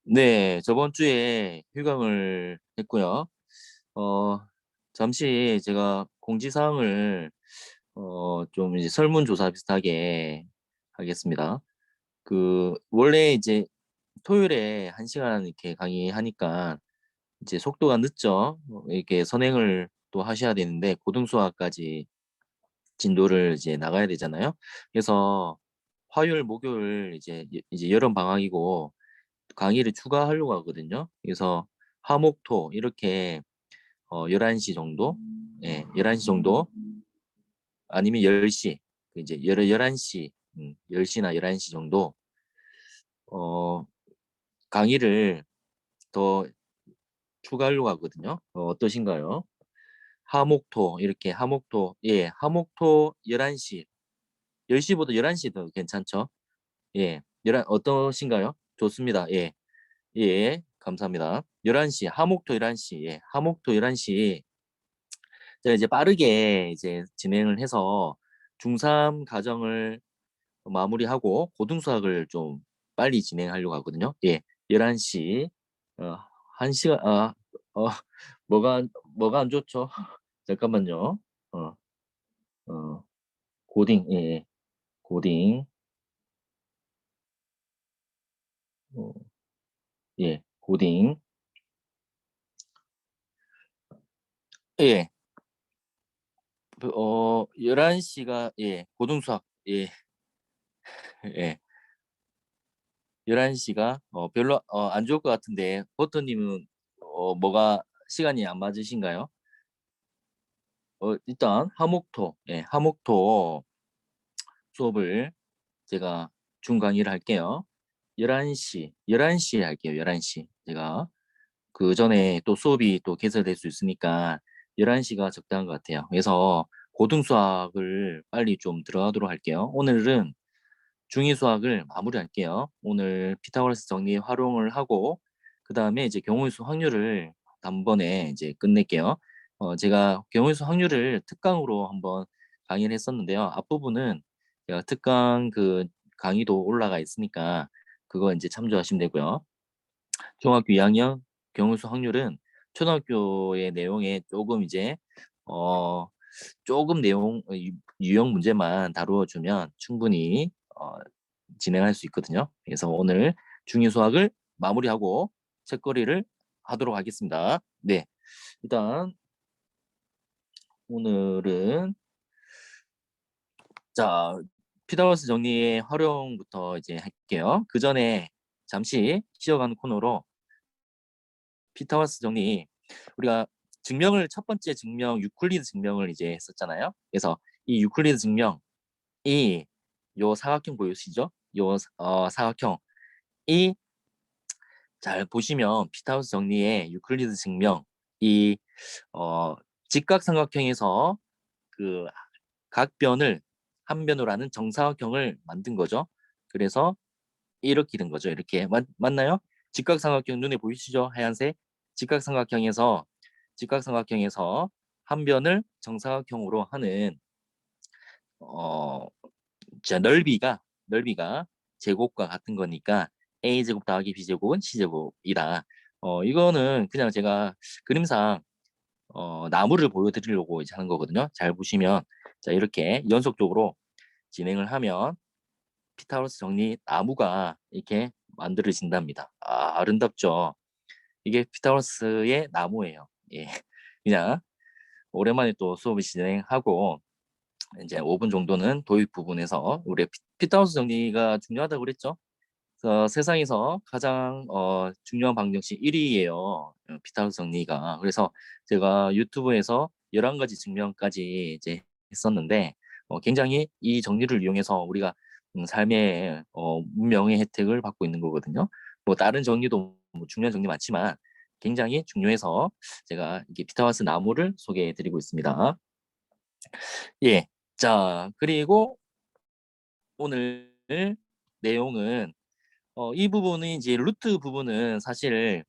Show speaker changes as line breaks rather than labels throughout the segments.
네, 저번 주에 휴강을 했고요. 어, 잠시 제가 공지사항을 좀 이제 설문조사 비슷하게 하겠습니다. 원래 이제 토요일에 1시간 이렇게 강의하니까 이제 속도가 늦죠. 이렇게 선행을 또 하셔야 되는데 고등수학까지 진도를 이제 나가야 되잖아요. 그래서 화요일, 목요일 이제 여름 방학이고 강의를 추가하려고 하거든요. 그래서 화목토 이렇게 11시 정도, 예, 11시 정도 아니면 10시, 이제 11시, 10시나 11시 정도 어, 강의를 더 추가하려고 하거든요. 어떠신가요? 화목토 이렇게 화목토, 예, 화목토 11시, 10시보다 11시도 괜찮죠? 예, 어떠신가요? 좋습니다. 예, 예, 감사합니다. 11시, 하목토 11시, 예, 하목토 11시. 제가 이제 빠르게 이제 진행을 해서 중3 과정을 마무리하고 고등수학을 좀 빨리 진행하려고 하거든요. 예, 11시, 어, 1시간, 어, 뭐가 안 좋죠? 잠깐만요. 어, 어, 고딩, 예, 예. 고딩, 어, 예, 고딩, 예, 11시가, 예, 고등수학, 예, 예, 11시가 별로 안 좋을 것 같은데 버터님은 뭐가 시간이 안 맞으신가요? 일단 화목토, 예, 화목토 수업을 제가 중 강의를 할게요. 11시에 할게요. 11시. 제가 그 전에 또 수업이 또 개설될 수 있으니까 11시가 적당한 것 같아요. 그래서 고등수학을 빨리 좀 들어가도록 할게요. 오늘은 중위 수학을 마무리할게요. 오늘 피타고라스 정리 활용을 하고 그 다음에 이제 경우의 수 확률을 단번에 이제 끝낼게요. 제가 경우의 수 확률을 특강으로 한번 강의를 했었는데요. 앞부분은 제가 특강 그 강의도 올라가 있으니까 그거 이제 참조하시면 되고요. 중학교 2학년 경우의 수 확률은 초등학교의 내용에 조금 이제 어 조금 유형 문제만 다루어주면 충분히 진행할 수 있거든요. 그래서 오늘 중위 수학을 마무리하고 책거리를 하도록 하겠습니다. 네, 일단 오늘은 자 피타고라스 정리의 활용부터 이제 할게요. 그 전에 잠시 쉬어가는 코너로 피타고라스 정리 우리가 증명을 첫 번째 증명 유클리드 증명을 이제 했었잖아요. 그래서 이 유클리드 증명이 요 사각형 보이시죠? 요 사각형 이 잘 보시면 피타고라스 정리의 유클리드 증명 이 어, 직각삼각형에서 그 각변을 한 변으로 하는 정사각형을 만든 거죠. 그래서 이렇게 된 거죠. 이렇게 맞나요? 직각삼각형 눈에 보이시죠? 하얀색 직각삼각형에서 한 변을 정사각형으로 하는 어, 넓이가 제곱과 같은 거니까 a제곱 더하기 b제곱은 c제곱이다. 이거는 그냥 제가 그림상 나무를 보여드리려고 이제 하는 거거든요. 잘 보시면 자 이렇게 연속적으로 진행을 하면 피타고라스 정리 나무가 이렇게 만들어진답니다. 아름답죠. 이게 피타고라스의 나무예요. 예, 그냥 오랜만에 또 수업을 진행하고 이제 5분 정도는 도입 부분에서 우리 피타고라스 정리가 중요하다고 그랬죠. 세상에서 가장 중요한 방정식 1위예요. 피타고라스 정리가. 그래서 제가 유튜브에서 11가지 증명까지 이제 했었는데 굉장히 이 정리를 이용해서 우리가 삶의 문명의 혜택을 받고 있는 거거든요. 뭐 다른 정리도 뭐 중요한 정리 많지만 굉장히 중요해서 제가 이게 피타고라스 나무를 소개해 드리고 있습니다. 예. 자, 그리고 오늘 내용은 이 부분은 이제 루트 부분은 사실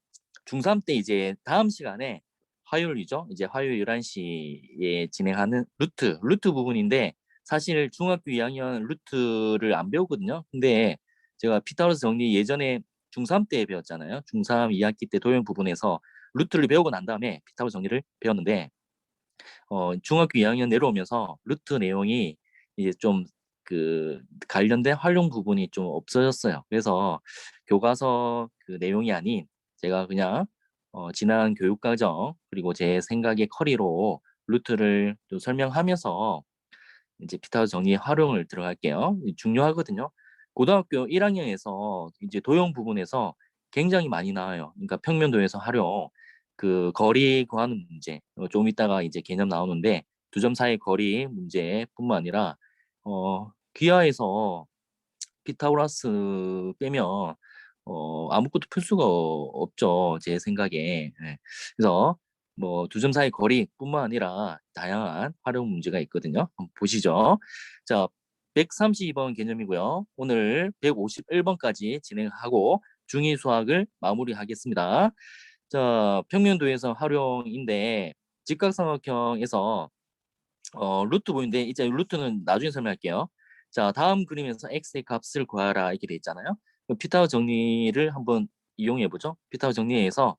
중3 때 이제 다음 시간에 화요일이죠. 이제 화요일 11시에 진행하는 루트 부분인데 사실 중학교 2학년 루트를 안 배우거든요. 근데 제가 피타고라스 정리 예전에 중3 때 배웠잖아요. 중3 2학기 때 도형 부분에서 루트를 배우고 난 다음에 피타고라스 정리를 배웠는데 중학교 2학년 내려오면서 루트 내용이 이제 좀 그 관련된 활용 부분이 좀 없어졌어요. 그래서 교과서 그 내용이 아닌 제가 그냥 지난 교육과정 그리고 제 생각의 커리로 루트를 또 설명하면서 이제 피타고라스 정리의 활용을 들어갈게요. 중요하거든요. 고등학교 1학년에서 이제 도형 부분에서 굉장히 많이 나와요. 그러니까 평면도에서 활용, 그 거리 구하는 문제, 좀 이따가 이제 개념 나오는데 두 점 사이 거리 문제뿐만 아니라 귀하에서 피타고라스 빼면 아무것도 풀 수가 없죠. 제 생각에. 예. 그래서 뭐 두 점 사이 거리뿐만 아니라 다양한 활용 문제가 있거든요. 한번 보시죠. 자, 132번 개념이고요. 오늘 151번까지 진행하고 중위 수학을 마무리하겠습니다. 자, 평면도에서 활용인데 직각삼각형에서 루트 보이는데 이제 루트는 나중에 설명할게요. 자, 다음 그림에서 x의 값을 구하라 이렇게 돼 있잖아요. 그럼 피타고 정리를 한번 이용해 보죠. 피타고 정리에서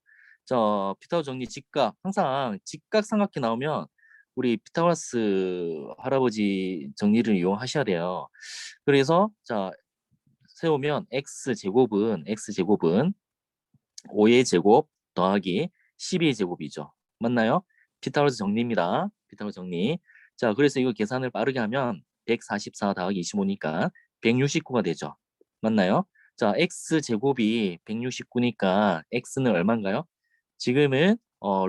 피타고 정리 직각 항상 직각삼각형 나오면 우리 피타고라스 할아버지 정리를 이용하셔야 돼요. 그래서 자 세우면 x 제곱은 5의 제곱 더하기 12의 제곱이죠. 맞나요? 피타고라스 정리입니다. 피타고라스 정리. 자, 그래서 이거 계산을 빠르게 하면 144 더하기 25니까 169가 되죠. 맞나요? 자, x제곱이 169니까 x는 얼마인가요? 지금은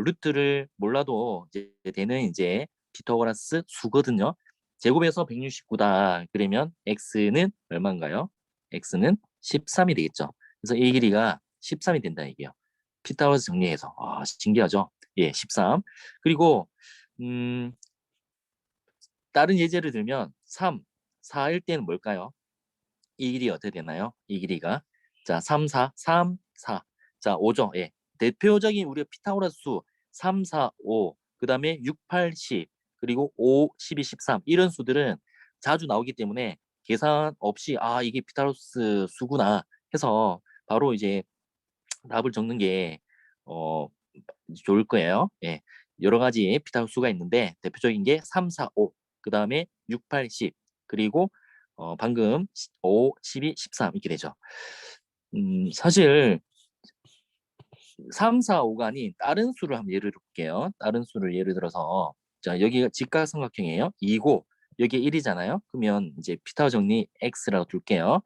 루트를 몰라도 이제 되는 이제 피타고라스 수거든요. 제곱에서 169다. 그러면 x는 얼마인가요? x는 13이 되겠죠. 그래서 이 길이가 13이 된다 얘기예요. 피타고라스 정리해서. 아, 신기하죠? 예, 13. 그리고 음, 다른 예제를 들면 3, 4일 때는 뭘까요? 이 길이 어떻게 되나요? 이 길이가 자, 3, 4, 3, 4. 자, 5죠. 예. 대표적인 우리가 피타고라스 수 3, 4, 5. 그다음에 6, 8, 10. 그리고 5, 12, 13. 이런 수들은 자주 나오기 때문에 계산 없이 아, 이게 피타고라스 수구나 해서 바로 이제 답을 적는 게 어, 좋을 거예요. 예. 여러 가지 피타고라스 수가 있는데 대표적인 게 3, 4, 5. 그다음에 6, 8, 10. 그리고 방금 5, 12, 13 이렇게 되죠. 사실 3, 4, 5가 아닌 다른 수를 한번 예를 들게요. 다른 수를 예를 들어서 자, 여기가 직각삼각형이에요. 2고 여기 1이잖아요. 그러면 이제 피타고 정리 x라고 둘게요.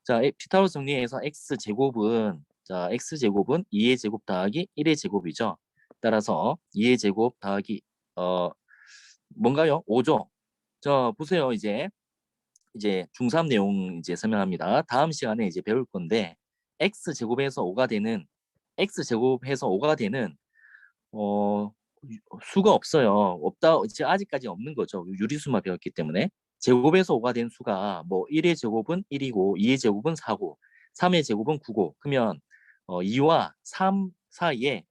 자, 피타고라스 정리에서 x제곱은 2의 제곱 더하기 1의 제곱이죠. 따라서 2의 제곱 더하기 어 뭔가요? 5죠. 자, 보세요. 이제 중3 내용 이제 설명합니다. 다음 시간에 이제 배울 건데 x제곱해서 5가 되는 어 수가 없어요. 없다 이제 아직까지 없는 거죠. 유리수만 배웠기 때문에 제곱에서 5가 된 수가 뭐 1의 제곱은 1이고 2의 제곱은 4고 3의 제곱은 9고 그러면 2와 3 사이에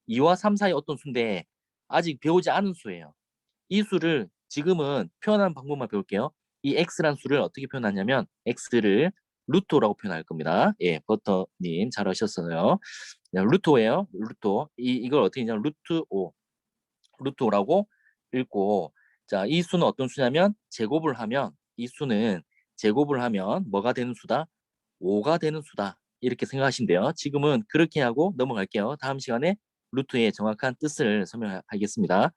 2와 3 사이 어떤 수인데 아직 배우지 않은 수예요. 이 수를 지금은 표현하는 방법만 배울게요. 이 x란 수를 어떻게 표현하냐면 x를 루토라고 표현할 겁니다. 예, 버터님 잘하셨어요. 루토예요. 루토. 이걸 어떻게 했냐면 루토라고 읽고 자, 이 수는 어떤 수냐면 이 수는 제곱을 하면 뭐가 되는 수다? 5가 되는 수다. 이렇게 생각하시면 돼요. 지금은 그렇게 하고 넘어갈게요. 다음 시간에 루트의 정확한 뜻을 설명하겠습니다.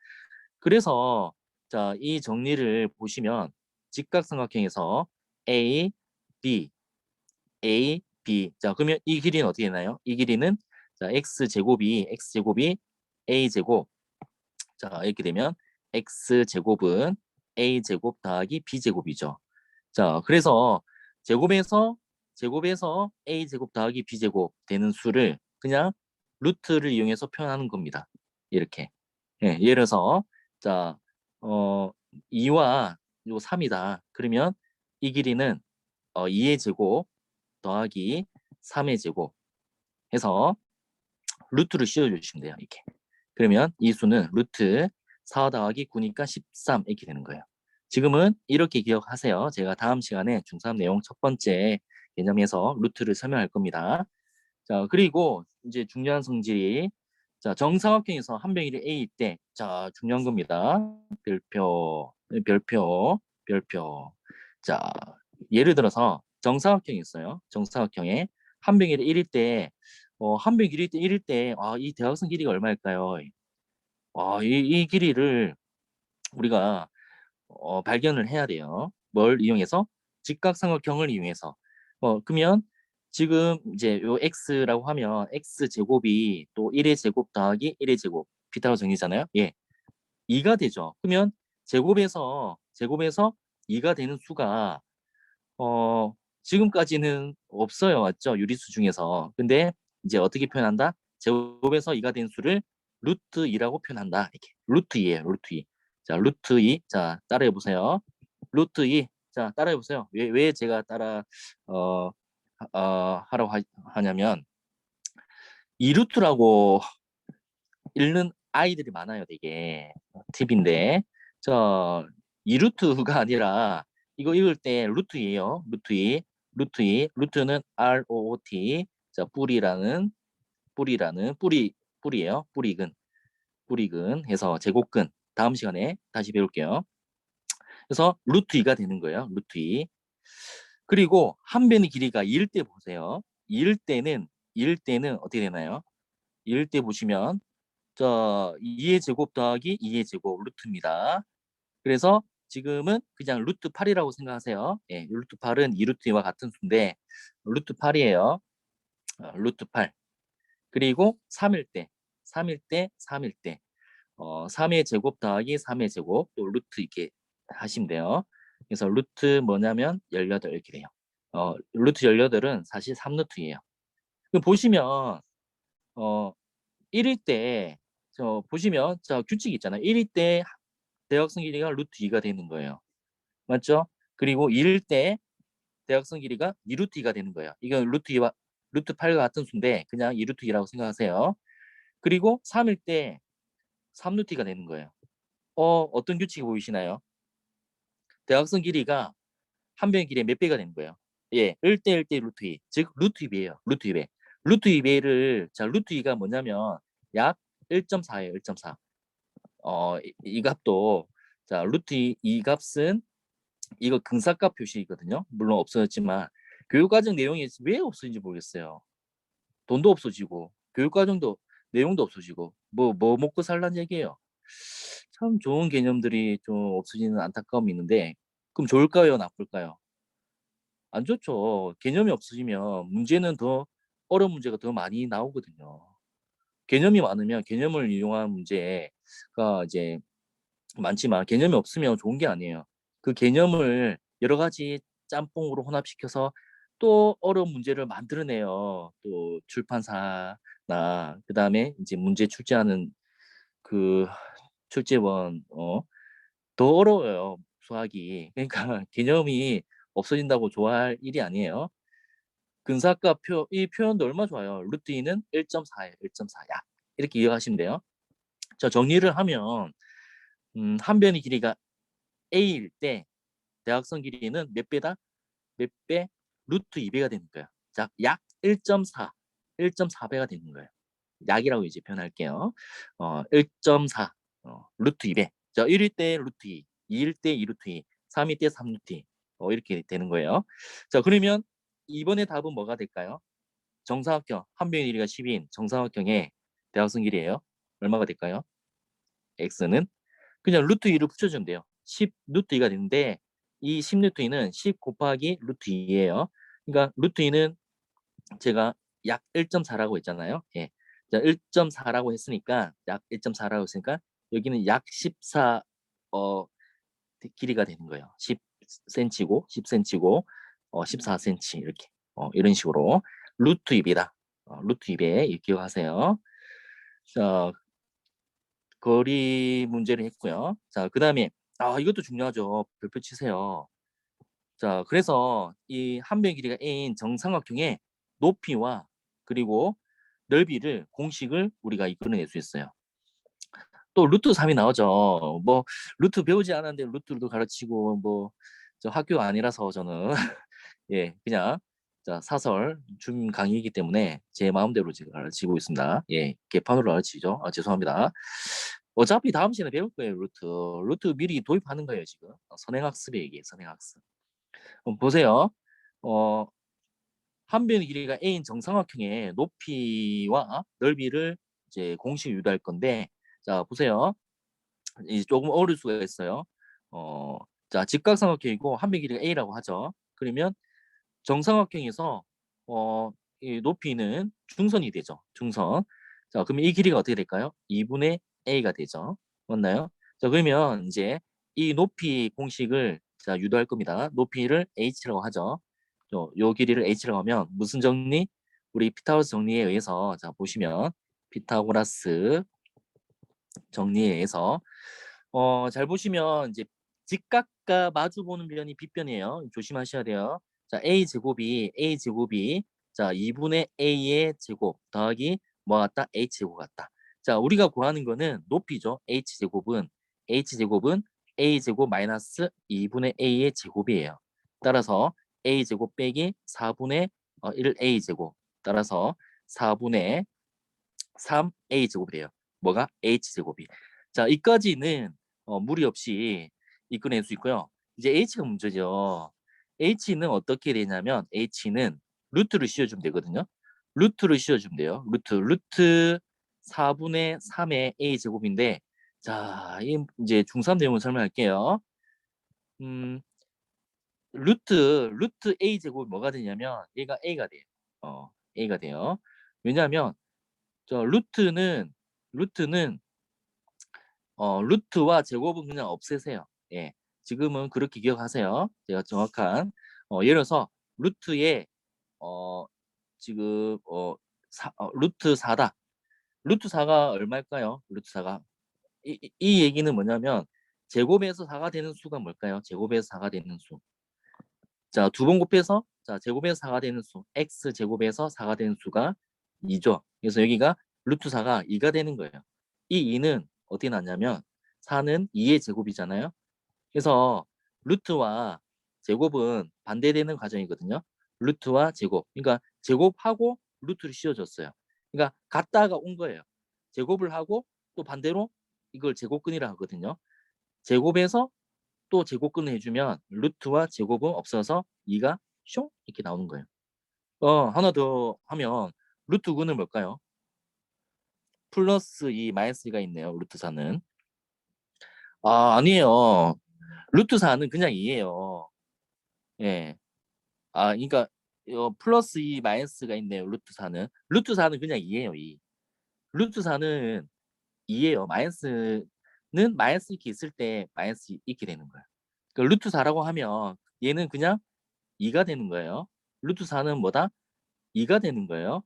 그래서 자, 이 정리를 보시면 직각삼각형에서 A, B, A, B. 자, 그러면 이 길이는 어떻게 되나요? 이 길이는 자, x제곱이 a제곱. 자, 이렇게 되면 x제곱은 a제곱 더하기 b제곱이죠. 자, 그래서 제곱에서 a제곱 더하기 b제곱 되는 수를 그냥 루트를 이용해서 표현하는 겁니다. 이렇게. 예, 예를 들어서 자, 어 2와 요 3이다. 그러면 이 길이는 2의 제곱 더하기 3의 제곱 해서 루트를 씌워주시면 돼요. 이렇게. 그러면 이 수는 루트 4 더하기 9니까 13 이렇게 되는 거예요. 지금은 이렇게 기억하세요. 제가 다음 시간에 중3 내용 첫 번째 개념에서 루트를 설명할 겁니다. 자, 그리고 이제 중요한 성질이 자, 정사각형에서 한 병이 A일 때, 자, 중요한 겁니다. 별표, 별표, 별표. 자, 예를 들어서 정사각형이 있어요. 정사각형에 한 병이 1일 때, 한 병이 1일 때, 이 대각선 길이가 얼마일까요? 이 길이를 우리가 발견을 해야 돼요. 뭘 이용해서? 직각삼각형을 이용해서. 그러면 지금 이제 요 x라고 하면 x 제곱이 또 1의 제곱 더하기 1의 제곱 피타고라정리잖아요. 예, 2가 되죠. 그러면 제곱에서 2가 되는 수가 어 지금까지는 없어요. 맞죠? 유리수 중에서. 근데 이제 어떻게 표현한다? 제곱에서 2가 된 수를 루트 2라고 표현한다. 이렇게 루트 2예요. 루트 2. 자, 루트 2. 자, 따라해 보세요. 루트 2. 자, 따라해 보세요. 왜 제가 따라 어, 하라고 하냐면 2루트라고 읽는 아이들이 많아요. 되게 팁인데. 저 2루트가 아니라 이거 읽을 때 루트예요. 루트 2. 루트 2. 루트는 ROOT. 자, 뿌리예요. 뿌리근 해서 제곱근. 다음 시간에 다시 배울게요. 그래서 루트 2가 되는 거예요. 루트 2. 그리고 한 변의 길이가 2일 때 보세요. 2일 때는 어떻게 되나요? 2일 때 보시면 자 2의 제곱 더하기 2의 제곱 루트입니다. 그래서 지금은 그냥 루트 8이라고 생각하세요. 예, 루트 8은 2루트 2와 같은 수인데 루트 8이에요. 루트 8. 그리고 3일 때 3의 제곱 더하기 3의 제곱 또 루트 이렇게 하시면 돼요. 그래서 루트 뭐냐면 18 이렇게 돼요. 루트 18은 사실 3루트예요. 보시면 어 1일 때 보시면 자 규칙 있잖아요. 1일 때 대각선 길이가 루트 2가 되는 거예요. 맞죠? 그리고 2일 때 대각선 길이가 2루트 2가 되는 거예요. 이건 루트 2와 루트 8과 같은 수인데 그냥 2루트 2라고 생각하세요. 그리고 3일 때 3루트 2가 되는 거예요. 어떤 규칙이 보이시나요? 대각선 길이가 한 변의 길이의 몇 배가 되는 거예요. 예, 1대 1대 루트 2. 즉 루트 2배예요. 루트 2배. 루트 2배를 자 루트 2가 뭐냐면 약 1.4예요. 1.4. 이 값도 자 루트 2 값은 이거 근사값 표시이거든요. 물론 없어졌지만 교육과정 내용이 왜 없어진지 모르겠어요. 돈도 없어지고 교육과정도 내용도 없어지고 뭐 먹고 살란 얘기예요. 참 좋은 개념들이 좀 없어지는 안타까움이 있는데 그럼 좋을까요? 나쁠까요? 안 좋죠. 개념이 없어지면 문제는 더 어려운 문제가 더 많이 나오거든요. 개념이 많으면 개념을 이용한 문제가 이제 많지만 개념이 없으면 좋은 게 아니에요. 그 개념을 여러 가지 짬뽕으로 혼합시켜서 또 어려운 문제를 만들어내요. 또 출판사나 그다음에 이제 문제 출제하는 그 출제원 더 어려워요. 수학이. 그러니까 개념이 없어진다고 좋아할 일이 아니에요. 근사값 이 표현도 얼마 좋아요. 루트 2는 1.4예요. 1.4. 야. 이렇게 이해하시면 돼요. 자, 정리를 하면 한 변의 길이가 A일 때 대각선 길이는 몇 배다? 몇 배? 루트 2배가 되는 거예요. 자, 약 1.4, 1.4배가 되는 거예요. 약이라고 이제 표현할게요. 1.4, 루트 2배. 자, 1일 때 루트 2, 2일 때 2루트 2, 3일 때 3루트 2. 이렇게 되는 거예요. 자, 그러면 이번에 답은 뭐가 될까요? 정사각형, 한 변의 길이가 10인 정사각형의 대각선 길이에요. 얼마가 될까요? x는 그냥 루트 2를 붙여주면 돼요. 10 루트 2가 되는데 이 10 루트 2는 10 곱하기 루트 2예요. 그러니까 루트 2는 제가 약 1.4라고 했잖아요. 예. 자, 1.4라고 했으니까 약 1.4라고 했으니까 여기는 약 14 길이가 되는 거예요. 10cm고 10cm고 14cm 이렇게 이런 식으로 루트 2배다. 루트 2배 기억하세요. 자, 거리 문제를 했고요. 자, 그다음에 이것도 중요하죠. 별표 치세요. 자, 그래서 이 한 변 길이가 a인 정삼각형의 높이와 그리고 넓이를 공식을 우리가 이끌어낼 수 있어요. 또 루트 3이 나오죠. 뭐 루트 배우지 않았는데 루트도 가르치고 뭐 저 학교가 아니라서 저는 예 그냥 자 사설 준 강의이기 때문에 제 마음대로 지금 가르치고 있습니다. 예 개판으로 가르치죠. 아, 죄송합니다. 어차피 다음 시간에 배울 거예요 루트. 루트 미리 도입하는 거예요 지금. 선행학습에 이게 선행학습. 보세요. 어, 한 변의 길이가 a인 정삼각형의 높이와 넓이를 이제 공식 유도할 건데 자 보세요. 이제 조금 어려울 수가 있어요. 어, 자 직각삼각형이고 한 변의 길이가 a라고 하죠. 그러면 정삼각형에서 이 높이는 중선이 되죠. 중선. 자 그러면 이 길이가 어떻게 될까요? 2분의 a가 되죠. 맞나요? 자 그러면 이제 이 높이 공식을 자 유도할 겁니다. 높이를 h라고 하죠. 요 길이를 h라고 하면 무슨 정리? 우리 피타고라스 정리에 의해서 자 보시면 피타고라스 정리에 의해서 잘 보시면 이제 직각과 마주 보는 변이 빗변이에요. 조심하셔야 돼요. 자 a 제곱이 자 2분의 a의 제곱 더하기 뭐 같다? h제곱 같다. 자 우리가 구하는 거는 높이죠. h제곱은 a제곱 마이너스 2분의 a의 제곱이에요. 따라서 a제곱 빼기 4분의 1a제곱 따라서 4분의 3a제곱이 돼요. 뭐가? h제곱이. 자 이까지는 무리 없이 이끌어낼 수 있고요. 이제 h가 문제죠. h는 어떻게 되냐면 h는 루트를 씌워주면 되거든요. 루트를 씌워주면 돼요. 루트 4분의 3의 a제곱인데 자 이제 중3 내용을 설명할게요. 루트 a제곱이 뭐가 되냐면 얘가 a가 돼요. a가 돼요. 왜냐하면 저 루트는 루트와 제곱은 그냥 없애세요. 예. 지금은 그렇게 기억하세요. 제가 정확한 예를 들어서 루트에 어 지금 루트 4다. 루트 4가 얼마일까요? 루트 4가 이 얘기는 뭐냐면 제곱에서 4가 되는 수가 뭘까요? 제곱에서 4가 되는 수. 자, 두 번 곱해서 자, 제곱에서 4가 되는 수. x 제곱에서 4가 되는 수가 2죠. 그래서 여기가 루트 4가 2가 되는 거예요. 이 2는 어떻게 났냐면 4는 2의 제곱이잖아요. 그래서 루트와 제곱은 반대되는 과정이거든요. 루트와 제곱. 그러니까 제곱하고 루트를 씌워줬어요. 그러니까 갔다가 온 거예요. 제곱을 하고 또 반대로 이걸 제곱근이라 하거든요. 제곱에서 또 제곱근을 해주면 루트와 제곱은 없어서 2가 슝 이렇게 나오는 거예요. 하나 더 하면 루트 9는 뭘까요? 플러스 2 마이너스 2가 있네요. 루트 4는. 아, 아니에요. 루트 4는 그냥 2예요. 예. 아, 그러니까 플러스 2 마이너스가 있네요. 루트 4는. 루트 4는 그냥 2예요. 2. 루트 4는 2예요. 마이너스는 마이너스 이렇게 있을 때 마이너스 이렇게 되는 거예요. 그러니까 루트 4라고 하면 얘는 그냥 2가 되는 거예요. 루트 4는 뭐다? 2가 되는 거예요.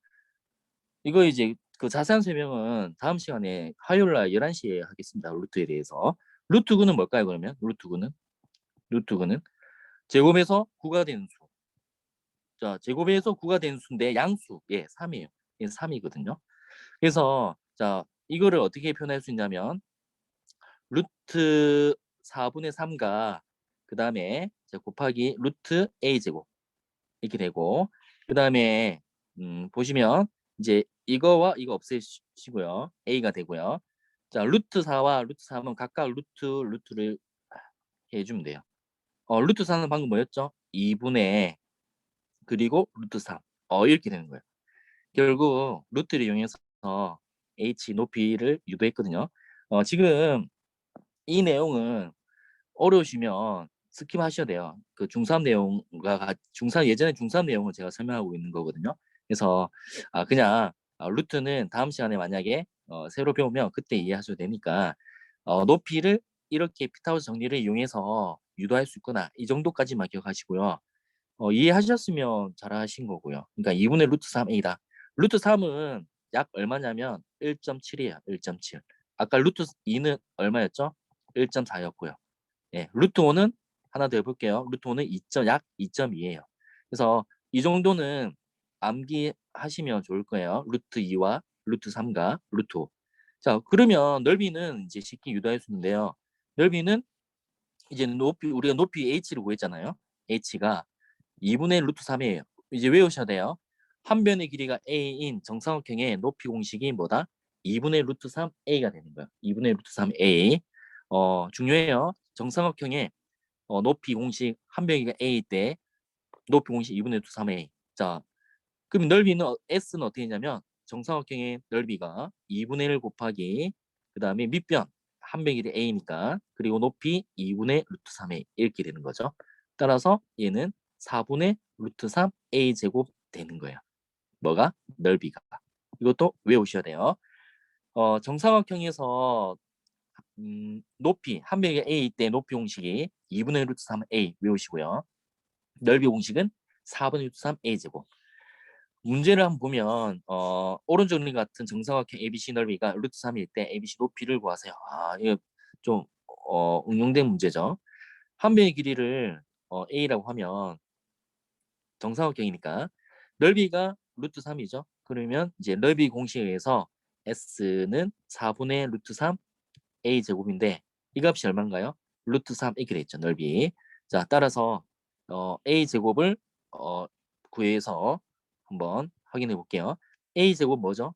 이거 이제 그 자세한 설명은 다음 시간에 화요일 날 11시에 하겠습니다. 루트에 대해서. 루트 9는 뭘까요, 그러면? 루트 9는 제곱에서 9가 되는 수. 자, 제곱에서 9가 되는 수인데 양수. 예, 3이에요. 예, 3이거든요. 그래서 자, 이거를 어떻게 표현할 수 있냐면 루트 4분의 3과 그다음에 곱하기 루트 a 제곱 이렇게 되고 그다음에 보시면 이제 이거와 이거 없애시고요. a가 되고요. 자, 루트 4와 루트 3은 각각 루트를 해주면 돼요. 루트 4는 방금 뭐였죠? 2분의 그리고 루트 3. 이렇게 되는 거예요. 결국 루트를 이용해서 h 높이를 유도했거든요. 지금 이 내용은 어려우시면 스킵하셔야 돼요. 그 중3 내용과 중3 예전에 중3 내용을 제가 설명하고 있는 거거든요. 그래서 그냥 루트는 다음 시간에 만약에 새로 배우면 그때 이해하셔도 되니까 높이를 이렇게 피타고라스 정리를 이용해서 유도할 수 있구나. 이 정도까지만 기억하시고요. 이해하셨으면 잘하신 거고요. 그러니까 2분의 루트 3a다. 루트 3은 약 얼마냐면 1.7이에요. 1.7. 아까 루트 2는 얼마였죠? 1.4였고요. 예, 루트 5는 하나 더 해볼게요. 루트 5는 약 2.2예요. 그래서 이 정도는 암기하시면 좋을 거예요. 루트 2와 루트 3과 루트 5. 자, 그러면 넓이는 이제 쉽게 유도할 수 있는데요. 넓이는 이제 우리가 높이 h를 구했잖아요. h가 2분의 루트 3이에요. 이제 외우셔야 돼요. 한 변의 길이가 a인 정사각형의 높이 공식이 뭐다? 2분의 루트 3a가 되는 거예요. 2분의 루트 3a. 중요해요. 정사각형의 높이 공식 한 변기가 a 때 높이 공식 2분의 루트 3a. 자, 그럼 넓이는 s는 어떻게 되냐면 정사각형의 넓이가 2분의 1 곱하기 그 다음에 밑변 한 변길이 a니까 그리고 높이 2분의 루트 3a 이렇게 되는 거죠. 따라서 얘는 4분의 루트 3a 제곱 되는 거예요. 뭐가? 넓이가. 이것도 외우셔야 돼요. 정사각형에서 높이 한 변기 a 때 높이 공식이 2분의 루트 3a 외우시고요. 넓이 공식은 4분의 루트 3a 제곱. 문제를 한번 보면 오른쪽 그림 같은 정사각형 ABC 넓이가 루트 3일 때 ABC 높이를 구하세요. 아, 이거 좀 응용된 문제죠. 한 변의 길이를 A라고 하면 정사각형이니까 넓이가 루트 3이죠. 그러면 이제 넓이 공식에 의해서 S는 4분의 루트 3 A 제곱인데 이 값이 얼마인가요? 루트 3 이렇게 돼 있죠. 넓이. 자, 따라서 A 제곱을 구해서 한번 확인해 볼게요. A 제곱 뭐죠?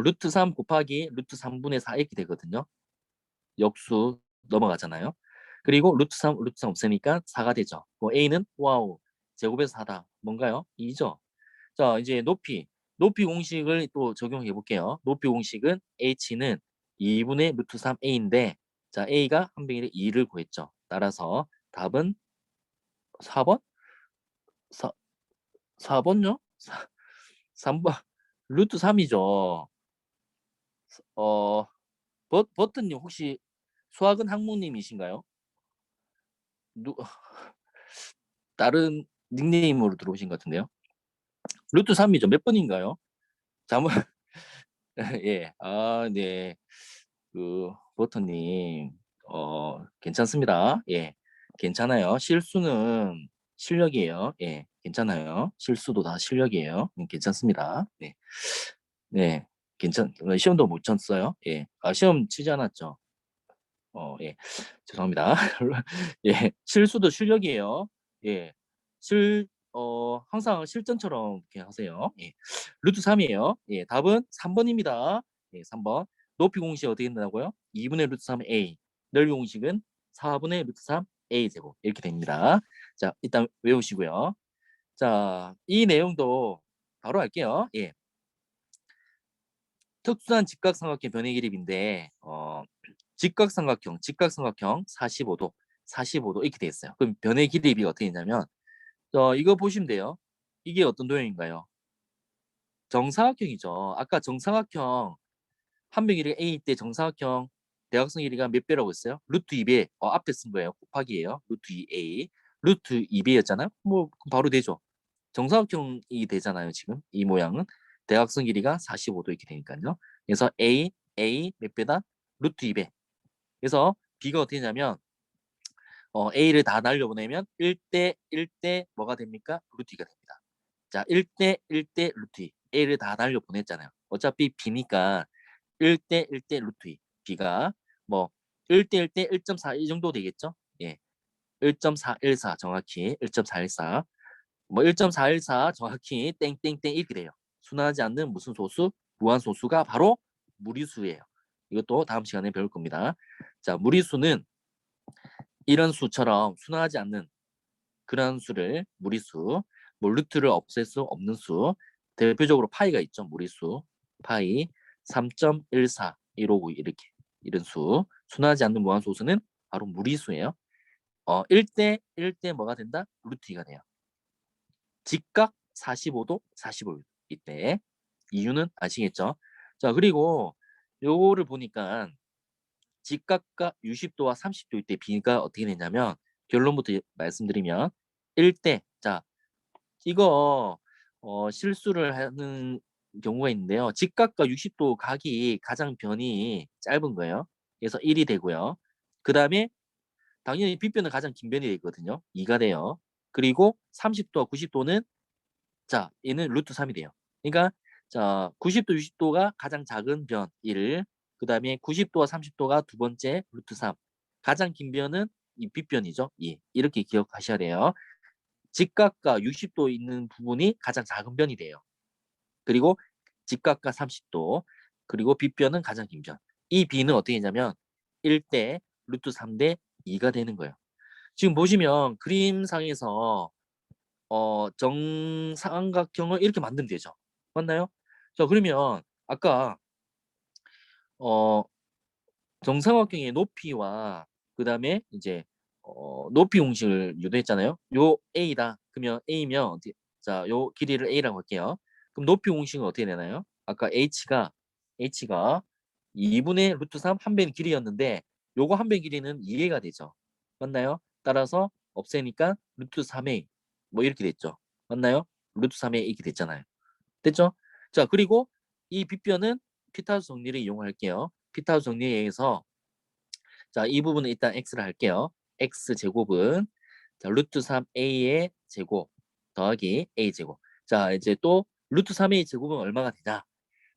루트 3 곱하기 루트 3분의 4 이렇게 되거든요. 역수 넘어가잖아요. 그리고 루트 3 없으니까 4가 되죠. A는 와우 제곱에서 4다. 뭔가요? 2죠. 자, 이제 높이 공식을 또 적용해 볼게요. 높이 공식은 h는 2분의 루트 3a인데 자, a가 한 변에 2를 구했죠. 따라서 답은 4번? 4, 4번요? 3번 루트 3이죠. 어, 버튼님 혹시 수학은 학무님이신가요? 누, 다른 닉네임으로 들어오신 것 같은데요. 루트 3이죠. 몇 번인가요? 잠을 예. 아, 네. 그 버터님 괜찮습니다. 예. 괜찮아요. 실수는 실력이에요. 예. 괜찮아요. 실수도 다 실력이에요. 괜찮습니다. 네. 네. 시험도 못 쳤어요. 예. 아, 시험 치지 않았죠. 예. 죄송합니다. 예. 실수도 실력이에요. 예. 항상 실전처럼 이렇게 하세요. 예. 루트 3이에요. 예. 답은 3번입니다. 예, 3번. 높이 공식이 어떻게 된다고요? 2분의 루트 3a. 넓이 공식은 4분의 루트 3a 제곱. 이렇게 됩니다. 자, 일단 외우시고요. 자, 이 내용도 바로 할게요. 예. 특수한 직각삼각형 변의 기립인데 직각삼각형 45도 이렇게 돼 있어요. 그럼 변의 기립이 어떻게 되냐면 이거 보시면 돼요. 이게 어떤 도형인가요? 정사각형이죠. 아까 정사각형 한 변 길이가 A 때 정사각형 대각선 길이가 몇 배라고 했어요? 루트 2배. 앞에 쓴 거예요. 곱하기예요. 루트 2A. 루트 2배였잖아요. 뭐 바로 되죠. 정사각형이 되잖아요. 지금 이 모양은 대각선 길이가 45도 이렇게 되니까요. 그래서 A 몇 배다? 루트 2배. 그래서 B가 어떻게 되냐면 A를 다 날려보내면 1대 1대 뭐가 됩니까? 루트 2가 됩니다. 자, 1대 1대 루트 2. A를 다 날려보냈잖아요. 어차피 B니까 1대 1대 루트 2. B가 뭐 1대 1대 1.4 이 정도 되겠죠? 예. 1.414 정확히 1.414 뭐 1.414 정확히 땡땡땡 이렇게 돼요. 순하지 않는 무슨 소수? 무한소수가 바로 무리수예요. 이것도 다음 시간에 배울 겁니다. 자, 무리수는 이런 수처럼 순하지 않는 그런 수를 무리수, 뭐 루트를 없앨 수 없는 수, 대표적으로 파이가 있죠. 무리수, 파이 3.14, 159 이렇게 이런 수, 순하지 않는 무한소수는 바로 무리수예요. 1대 1대 뭐가 된다? 루트 2가 돼요. 직각 45도, 45도 이때 이유는 아시겠죠? 자, 그리고 요거를 보니까 직각과 60도와 30도 이때 B가 어떻게 되냐면 결론부터 말씀드리면 1대 자 이거 실수를 하는 경우가 있는데요. 직각과 60도 각이 가장 변이 짧은 거예요. 그래서 1이 되고요. 그 다음에 당연히 빗변은 가장 긴 변이 되거든요. 2가 돼요. 그리고 30도와 90도는 자 얘는 루트 3이 돼요. 그러니까 자, 90도, 60도가 가장 작은 변 1. 그다음에 90도와 30도가 두 번째 루트 3. 가장 긴 변은 이 빗변이죠. 2. 이렇게 기억하셔야 돼요. 직각과 60도 있는 부분이 가장 작은 변이 돼요. 그리고 직각과 30도, 그리고 빗변은 가장 긴 변. 이 b는 어떻게 되냐면 1대 루트 3대 2가 되는 거예요. 지금 보시면 그림상에서 정삼각형을 이렇게 만들면 되죠. 맞나요? 자, 그러면 아까 어, 정삼각형의 높이와 그 다음에 이제 높이 공식을 유도했잖아요. 요 a다. 그러면 a면 자, 요 길이를 a라고 할게요. 그럼 높이 공식은 어떻게 되나요? 아까 h가 2분의 루트 3 한 배는 길이였는데 요거 한 배 길이는 2a가 되죠. 맞나요? 따라서 없애니까 루트 3a 뭐 이렇게 됐죠. 맞나요? 루트 3a 이렇게 됐잖아요. 됐죠? 자, 그리고 이 빗변은 피타고라스 정리를 이용할게요. 피타고라스 정리에 의해서 자, 이 부분은 일단 x를 할게요. x 제곱은 자, 루트 3a의 제곱 더하기 a 제곱. 자, 이제 또 루트 3a 제곱은 얼마가 되냐?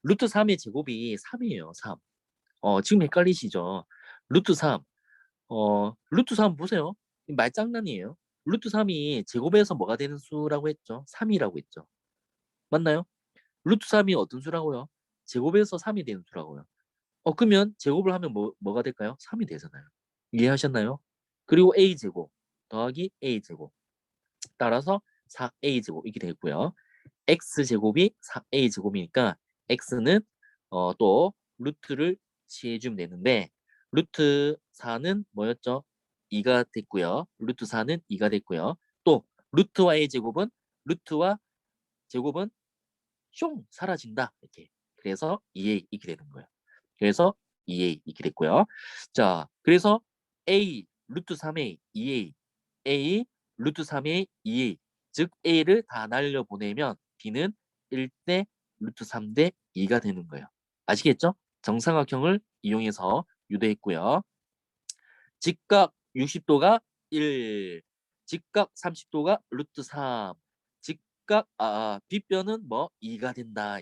루트 3의 제곱이 3이에요. 3. 지금 헷갈리시죠? 루트 3. 루트 3 보세요. 말장난이에요. 루트 3이 제곱에서 뭐가 되는 수라고 했죠? 3이라고 했죠. 맞나요? 루트 3이 어떤 수라고요? 제곱에서 3이 되는 수라고요. 그러면 제곱을 하면 뭐가 될까요? 3이 되잖아요. 이해하셨나요? 그리고 a제곱 더하기 a제곱 따라서 4a제곱 이렇게 되겠고요. x제곱이 4a제곱이니까 x는 또 루트를 취해주면 되는데 루트 4는 뭐였죠? 2가 됐고요. 루트 4는 2가 됐고요. 또 루트와 a제곱은 루트와 제곱은 숑 사라진다. 이렇게. 그래서 2a 이렇게 되는 거예요. 그래서 2a 이렇게 됐고요. 자, 그래서 a 루트 3a 2a a 루트 3a 2a 즉 a를 다 날려보내면 b는 1대 루트 3대 2가 되는 거예요. 아시겠죠? 정삼각형을 이용해서 유도했고요. 직각 60도가 1, 직각 30도가 루트 3, 직각 빗변은 뭐 2가 된다.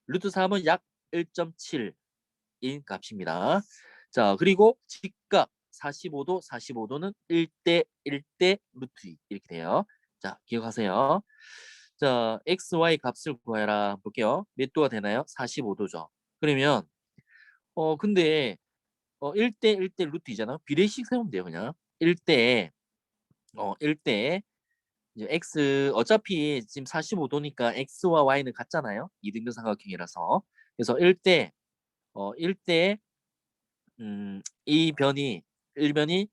루트 3은 약 1.7인 값입니다. 자, 그리고 직각 45도, 45도는 1대 1대 루트 2 이렇게 돼요. 자, 기억하세요. 자, x, y 값을 구해라 볼게요. 몇 도가 되나요? 45도죠. 그러면 근데 1대 1대 루트 2잖아. 비례식 세우면 돼요, 그냥. 1대 1대 이제 x 어차피 지금 45도니까 x와 y는 같잖아요. 이등변 삼각형이라서. 그래서 1대 1대 이 변이 1변이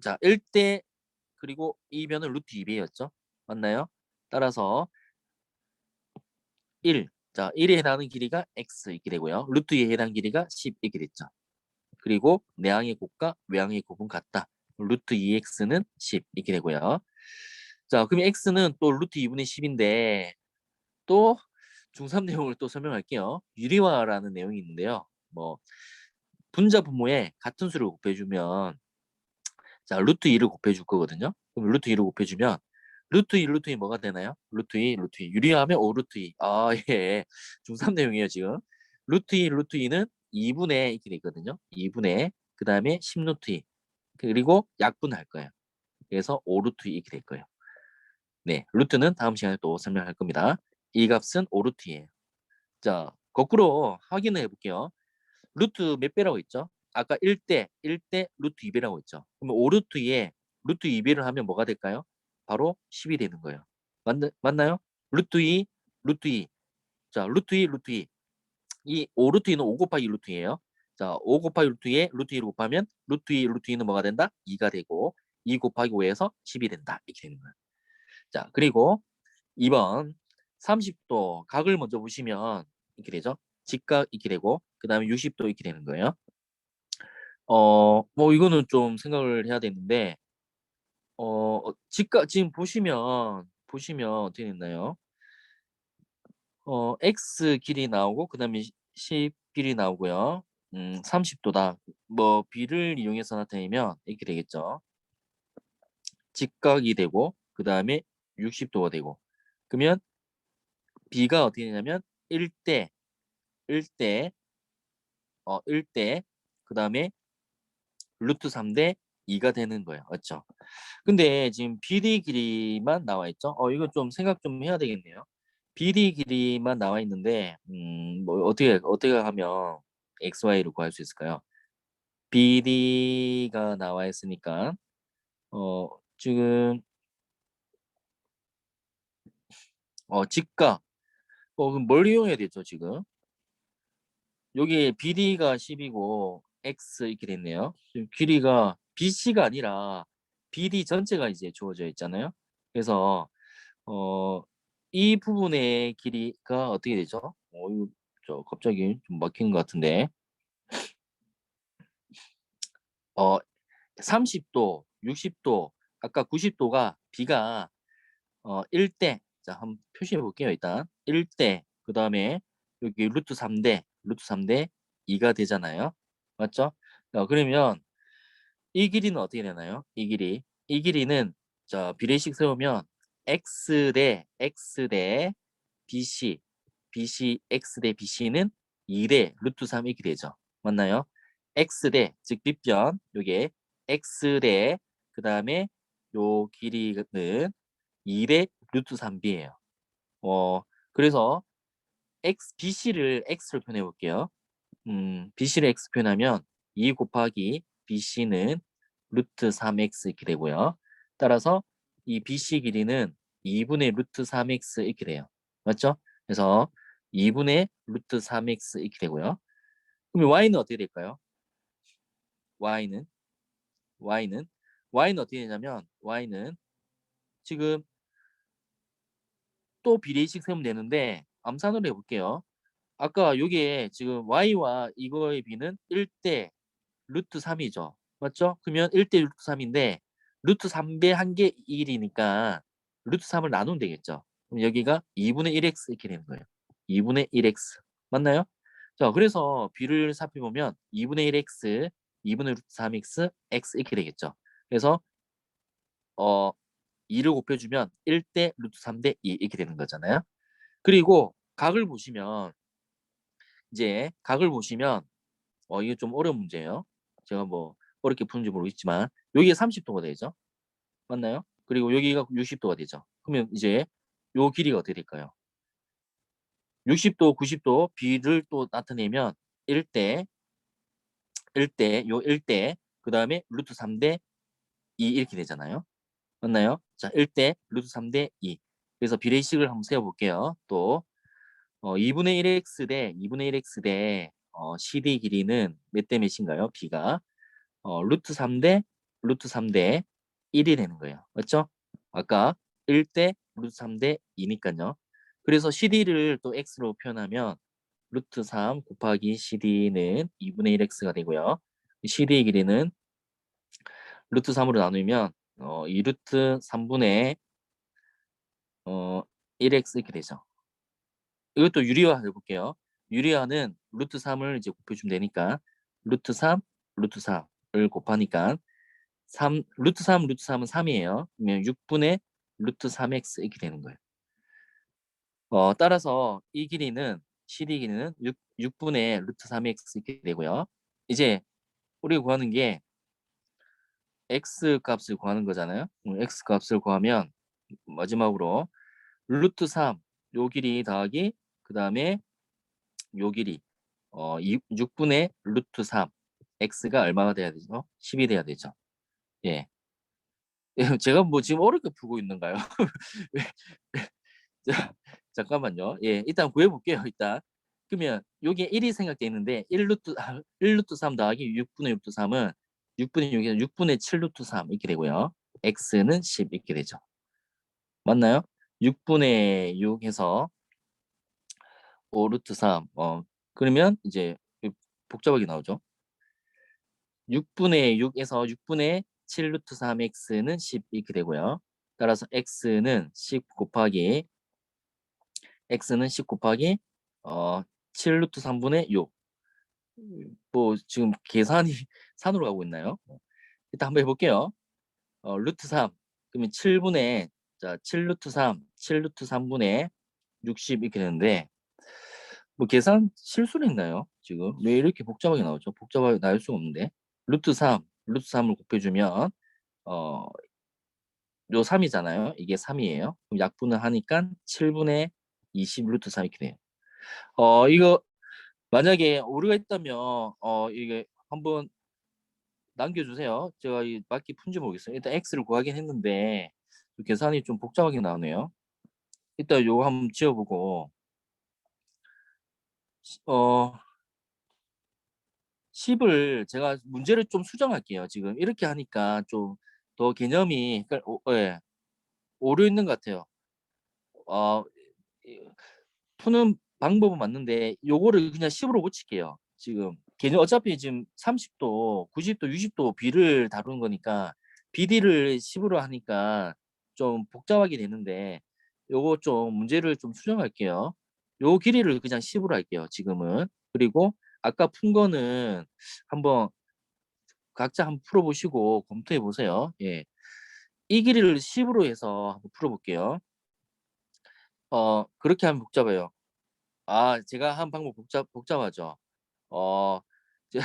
자, 1대 그리고 이 변은 루트 2배였죠. 맞나요? 따라서 1. 자, 1에 해당하는 길이가 x 이렇게 되고요. 루트 2에 해당하는 길이가 10 이렇게 됐죠. 그리고 내항의 곱과 외항의 곱은 같다. 루트 2x는 10 이렇게 되고요. 자, 그럼 x는 또 루트 2분의 10인데 또 중3 내용을 또 설명할게요. 유리화라는 내용이 있는데요. 뭐 분자 분모에 같은 수를 곱해주면 자, 루트 2를 곱해줄 거거든요. 그럼 루트 2를 곱해주면 루트 2, 루트 2 뭐가 되나요? 루트 2, 루트 2. 유리하면 5 루트 2. 아, 예. 중3 내용이에요, 지금. 루트 2, 루트 2는 2분의 이렇게 돼 있거든요. 2분의 그 다음에 10 루트 2. 그리고 약분할 거예요. 그래서 5 루트 2 이렇게 될 거예요. 네, 루트는 다음 시간에 또 설명할 겁니다. 이 값은 5 루트예요. 자, 거꾸로 확인을 해볼게요. 루트 몇 배라고 했죠? 아까 1대 루트 2배라고 했죠. 그러면 5루트 2에 루트 2배를 하면 뭐가 될까요? 바로 10이 되는 거예요. 맞나요? 루트 2, 루트 2. 자, 루트 2, 루트 2. 이 5루트 2는 5 곱하기 루트 2예요. 자, 5 곱하기 루트 2에 루트 2를 곱하면 루트 2, 루트 2는 뭐가 된다? 2가 되고 2 곱하기 5에서 10이 된다. 이렇게 되는 거예요. 자, 그리고 2번 30도 각을 먼저 보시면 이렇게 되죠. 직각 이렇게 되고 그 다음에 60도 이렇게 되는 거예요. 뭐 이거는 좀 생각을 해야 되는데 직각 지금 보시면 어떻게 됐나요? x 길이 나오고 그다음에 10 길이 나오고요. 30도다. 뭐 b를 이용해서 나타내면 이렇게 되겠죠. 직각이 되고 그다음에 60도가 되고 그러면 b가 어떻게 되냐면 1대 1대 1대 그다음에 루트 3대 2가 되는 거예요. 맞죠? 근데 지금 BD 길이만 나와 있죠? 이거 좀 생각 좀 해야 되겠네요. BD 길이만 나와 있는데 뭐 어떻게 하면 XY를 구할 수 있을까요? BD가 나와 있으니까 지금 직각 그럼 뭘 이용해야 되죠, 지금? 여기 BD가 10이고 X 이렇게 됐네요. 지금 길이가 BC가 아니라 BD 전체가 이제 주어져 있잖아요. 그래서 어, 이 부분의 길이가 어떻게 되죠? 이거 저 갑자기 좀 막힌 것 같은데. 30도, 60도, 아까 90도가 B가 1대, 자, 한번 표시해 볼게요, 일단. 1대, 그 다음에 여기 루트 3대 2가 되잖아요. 맞죠? 그러면 이 길이는 어떻게 되나요? 이 길이는 자, 비례식 세우면 X 대 BC, X 대 BC는 2대 루트 3 이렇게 되죠. 맞나요? X 대, 즉 빗변, 요게 X 대, 그 다음에 요 길이는 2대 루트 3B예요. 그래서 BC를 X로 표현해 볼게요. BC를 X 표현하면 2 곱하기 BC는 루트 3X 이렇게 되고요. 따라서 이 BC 길이는 2분의 루트 3X 이렇게 돼요. 맞죠? 그래서 2분의 루트 3X 이렇게 되고요. 그럼 Y는 어떻게 될까요? Y는 Y는 Y는 어떻게 되냐면 Y는 지금 또 비례식 세우면 되는데 암산으로 해볼게요. 아까 요게 지금 Y와 이거의 B는 1대 루트 3이죠. 맞죠? 그러면 1대 루트 3인데 루트 3배 한 개 1이니까 루트 3을 나누면 되겠죠. 그럼 여기가 2분의 1x 이렇게 되는 거예요. 2분의 1x. 맞나요? 자, 그래서 B를 살펴보면 2분의 1x, 2분의 루트 3x, x 이렇게 되겠죠. 그래서 어 2를 곱해주면 1대 루트 3대 2 이렇게 되는 거잖아요. 그리고 각을 보시면 이게 좀 어려운 문제예요. 제가 뭐 어렵게 푸는지 모르겠지만 여기가 30도가 되죠. 맞나요? 그리고 여기가 60도가 되죠. 그러면 이제 요 길이가 어떻게 될까요? 60도, 90도 B를 또 나타내면 1대, 1대, 그 다음에 루트 3대 2 이렇게 되잖아요. 맞나요? 자, 1대, 루트 3대 2. 그래서 비례식을 한번 세워볼게요. 또 2분의 1x 대 2분의 1x 대 CD 길이는 몇 대 몇인가요? B가 루트 3대 1이 되는 거예요. 맞죠? 아까 1대 루트 3대 2니까요. 그래서 CD를 또 X로 표현하면 루트 3 곱하기 CD는 2분의 1X가 되고요. CD의 길이는 루트 3으로 나누면 2 루트 3분의 1X 이렇게 되죠. 이것도 유리화 해볼게요. 유리화는 루트 3을 이제 곱해주면 되니까 루트 3, 루트 3을 곱하니까 루트 3은 3이에요. 그러면 6분의 루트 3x 이렇게 되는 거예요. 따라서 이 길이는 CD 길이는 6분의 루트 3x 이렇게 되고요. 이제 우리가 구하는 게 x 값을 구하는 거잖아요. x 값을 구하면 마지막으로 루트 3, 요 길이 더하기 그 다음에 요 길이 6분의 루트 3 x가 얼마가 돼야 되죠? 10이 돼야 되죠. 예. 제가 뭐 지금 어렵게 풀고 있는가요? 왜? 자, 잠깐만요. 예, 일단 구해볼게요. 일단. 그러면 여기에 1이 생각돼 있는데 1루트 3 더하기 6분의 루트 3은 6분의 6에서 6분의 7 루트 3 이렇게 되고요. x는 10 이렇게 되죠. 맞나요? 6분의 6 해서 5 루트 3. 그러면 이제 복잡하게 나오죠. 6분의 6에서 6분의 7 루트 3x는 10 이렇게 되고요. 따라서 x는 10 곱하기 7 루트 3분의 6. 뭐 지금 계산이 산으로 가고 있나요? 일단 한번 해볼게요. 루트 3 그러면 7분의 자 7 루트 3 7 루트 3분의 60 이렇게 되는데 뭐 계산 실수를 했나요? 지금 왜 이렇게 복잡하게 나오죠? 복잡하게 나올 수가 없는데 루트 3, 루트 3을 곱해주면 어, 요 3이잖아요. 이게 3이에요. 그럼 약분을 하니까 7분의 20 루트 3 이렇게 돼요. 이거 만약에 오류가 있다면 이게 한번 남겨주세요. 제가 이 맞게 푼지 모르겠어요. 일단 x를 구하긴 했는데 계산이 좀 복잡하게 나오네요. 일단 요거 한번 지워보고 어 10을 제가 문제를 좀 수정할게요. 지금 이렇게 하니까 좀 더 개념이 그러니까 예, 오류 있는 것 같아요. 어, 푸는 방법은 맞는데 요거를 그냥 10으로 고칠게요. 지금 개념 어차피 지금 30도, 90도, 60도 비를 다루는 거니까 비디를 10으로 하니까 좀 복잡하게 되는데 요거 좀 문제를 좀 수정할게요. 요 길이를 그냥 10으로 할게요. 지금은. 그리고 아까 푼 거는 한번 각자 한번 풀어보시고 검토해 보세요. 예. 이 길이를 10으로 해서 한번 풀어볼게요. 그렇게 하면 복잡해요. 제가 한 방법 복잡하죠. 어, 제,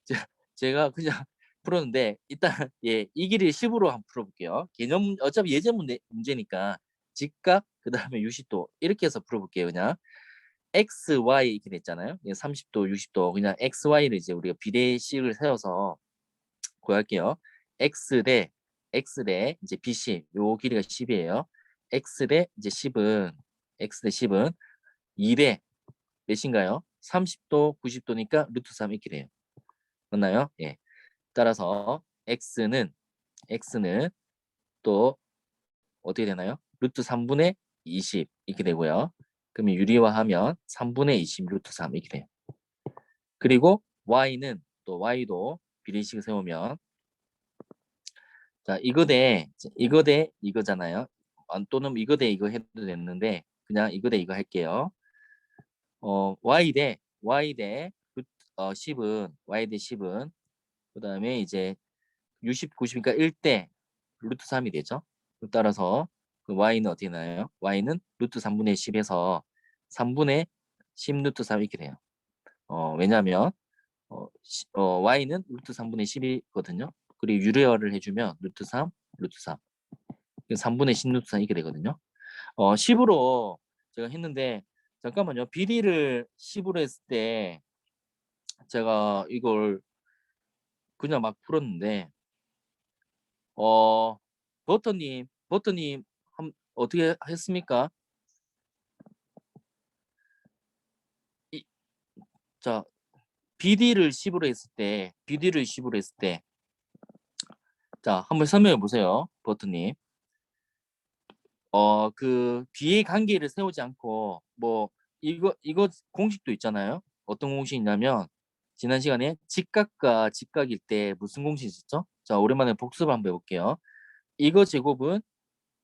제, 제가 그냥 풀었는데 일단 예, 이 길이 10으로 한번 풀어볼게요. 개념 어차피 예제 문제니까 직각 그다음에 60도 이렇게 해서 풀어볼게요. 그냥 x, y 이렇게 됐잖아요. 30도, 60도 그냥 x, y를 이제 우리가 비례식을 세워서 구할게요. x 대 이제 bc 요 길이가 10이에요. x 대 이제 10은 x 대 10은 2대 몇인가요? 30도, 90도니까 루트 3 이렇게 돼요. 맞나요? 예. 따라서 x는 또 어떻게 되나요? 루트 3분의 20 이렇게 되고요. 그러면 유리화하면 3분의 20 루트 3 이렇게 돼요. 그리고 y는 또 y도 비례식을 세우면 자 이거 대 이거잖아요. 또는 이거 대 이거 해도 됐는데 그냥 이거 대 이거 할게요. y 대 10은 y 대 10은 그다음에 이제 60, 90이니까 1대 루트 3이 되죠. 따라서 그 y는 어떻게 나요? y는 루트 3분의 10에서 3분의 10 루트 3 이렇게 돼요. 왜냐하면 y는 루트 3분의 10이거든요. 그리고 유래화를 해주면 루트 3, 루트 3. 3분의 10 루트 3 이렇게 되거든요. 10으로 제가 했는데 잠깐만요. 비리를 10으로 했을 때 제가 이걸 그냥 막 풀었는데 어 버터님 어떻게 했습니까? 이, 자 BD를 10으로 했을 때 자 한번 설명해 보세요, 버터님. 그 비의 관계를 세우지 않고 뭐 이거 공식도 있잖아요. 어떤 공식이 있냐면 지난 시간에 직각과 직각일 때 무슨 공식 있었죠? 자 오랜만에 복습을 한번 해볼게요. 이거 제곱은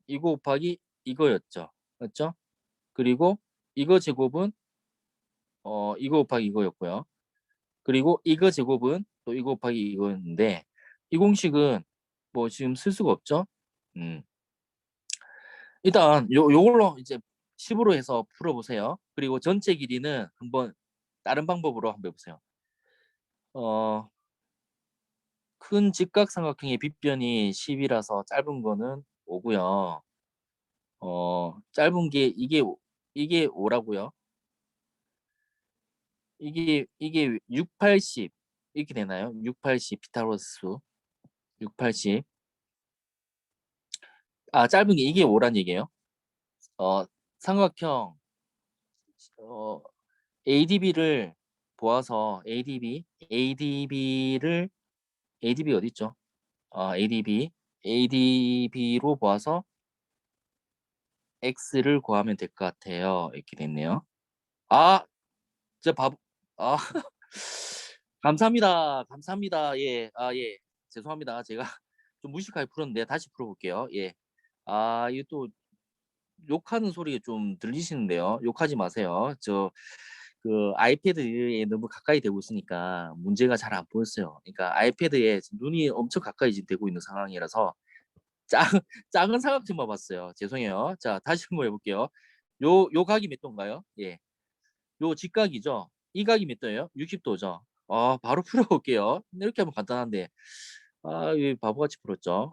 이거 곱하기 이거였죠. 맞죠? 그리고 이거 제곱은 이거 곱하기 이거였고요. 그리고 이거 제곱은 또 이거 곱하기 이거였는데 이 공식은 뭐 지금 쓸 수가 없죠. 음. 일단 요걸로 이제 10으로 해서 풀어보세요. 그리고 전체 길이는 한번 다른 방법으로 한번 해보세요. 어, 큰 직각삼각형의 빗변이 10이라서 짧은 거는 5고요. 짧은 게 이게 5라고요. 이게 6, 80 이렇게 되나요? 6, 80 피타고라스 수. 6, 80. 짧은 게 이게 5란 얘기예요. 삼각형 어, ADB를 보아서 ADB 어디 있죠? ADB로 보아서 X를 구하면 될 것 같아요. 이렇게 됐네요. 아, 진짜 바보. 아, 감사합니다. 예, 예. 죄송합니다. 제가 좀 무식하게 풀었는데 다시 풀어볼게요. 예. 이거 또 욕하는 소리가 좀 들리시는데요. 욕하지 마세요. 그 아이패드에 너무 가까이 되고 있으니까 문제가 잘 안 보였어요. 그러니까 아이패드에 눈이 엄청 가까이 지금 되고 있는 상황이라서 작, 작은 사각형만 봤어요. 죄송해요. 자, 다시 한번 해볼게요. 요 각이 몇 도인가요? 예. 요 직각이죠. 이 각이 몇 도예요? 60도죠. 바로 풀어볼게요. 이렇게 하면 간단한데 이 바보같이 풀었죠.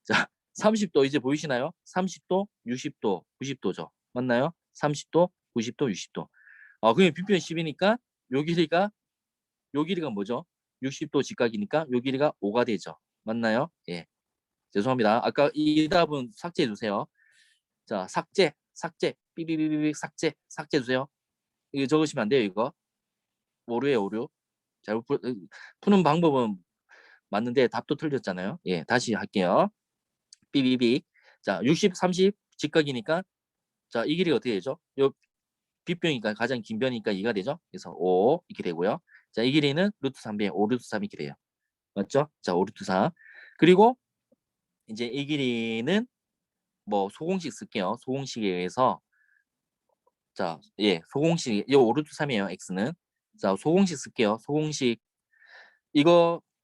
자 30도 이제 보이시나요? 30도, 60도, 90도죠. 맞나요? 30도, 90도, 60도. 그럼 빗변 10이니까 요 길이가 뭐죠? 60도 직각이니까 요 길이가 5가 되죠. 맞나요? 예. 죄송합니다. 아까 이 답은 삭제해 주세요. 자, 삭제, 삐삐삐삐 삭제해 주세요. 이거 적으시면 안 돼요, 이거. 오류예요, 오류. 잘못 푸는 방법은 맞는데 답도 틀렸잖아요. 예, 다시 할게요. 삐삐삐. 자, 60, 30 직각이니까 자, 이 길이가 어떻게 되죠? 요 빗변이니까 가장 긴 변이니까 2가 되죠. 그래서 5 이렇게 되고요. 자, 이 길이는 루트 3배 5 루트 3 이렇게 돼요. 맞죠? 자, 5 루트 4. 그리고 이제 이 길이는 뭐 소공식 쓸게요. 소공식에 의해서 자, 예, 소공식 이 5 루트 3이에요. x는. 자, 소공식 쓸게요. 소공식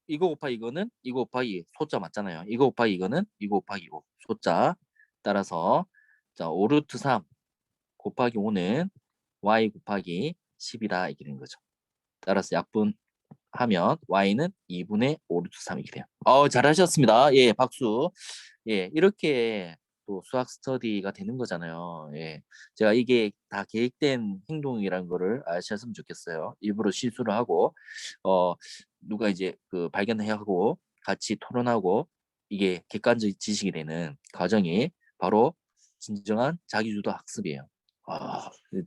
이거 곱하기 이거 곱하기 소자 맞잖아요. 이거 곱하기 이거 곱하기 5 소자 따라서 자, 5 루트 3 곱하기 5는 y 곱하기 10이다 이렇게 된 거죠. 따라서 약분하면 y는 2분의 5 루트 3 이렇게 돼요. 잘하셨습니다. 예, 박수. 예, 이렇게 또 수학 스터디가 되는 거잖아요. 예, 제가 이게 다 계획된 행동이라는 거를 아셨으면 좋겠어요. 일부러 실수를 하고, 누가 이제 그 발견하고 같이 토론하고 이게 객관적 지식이 되는 과정이 바로 진정한 자기주도 학습이에요.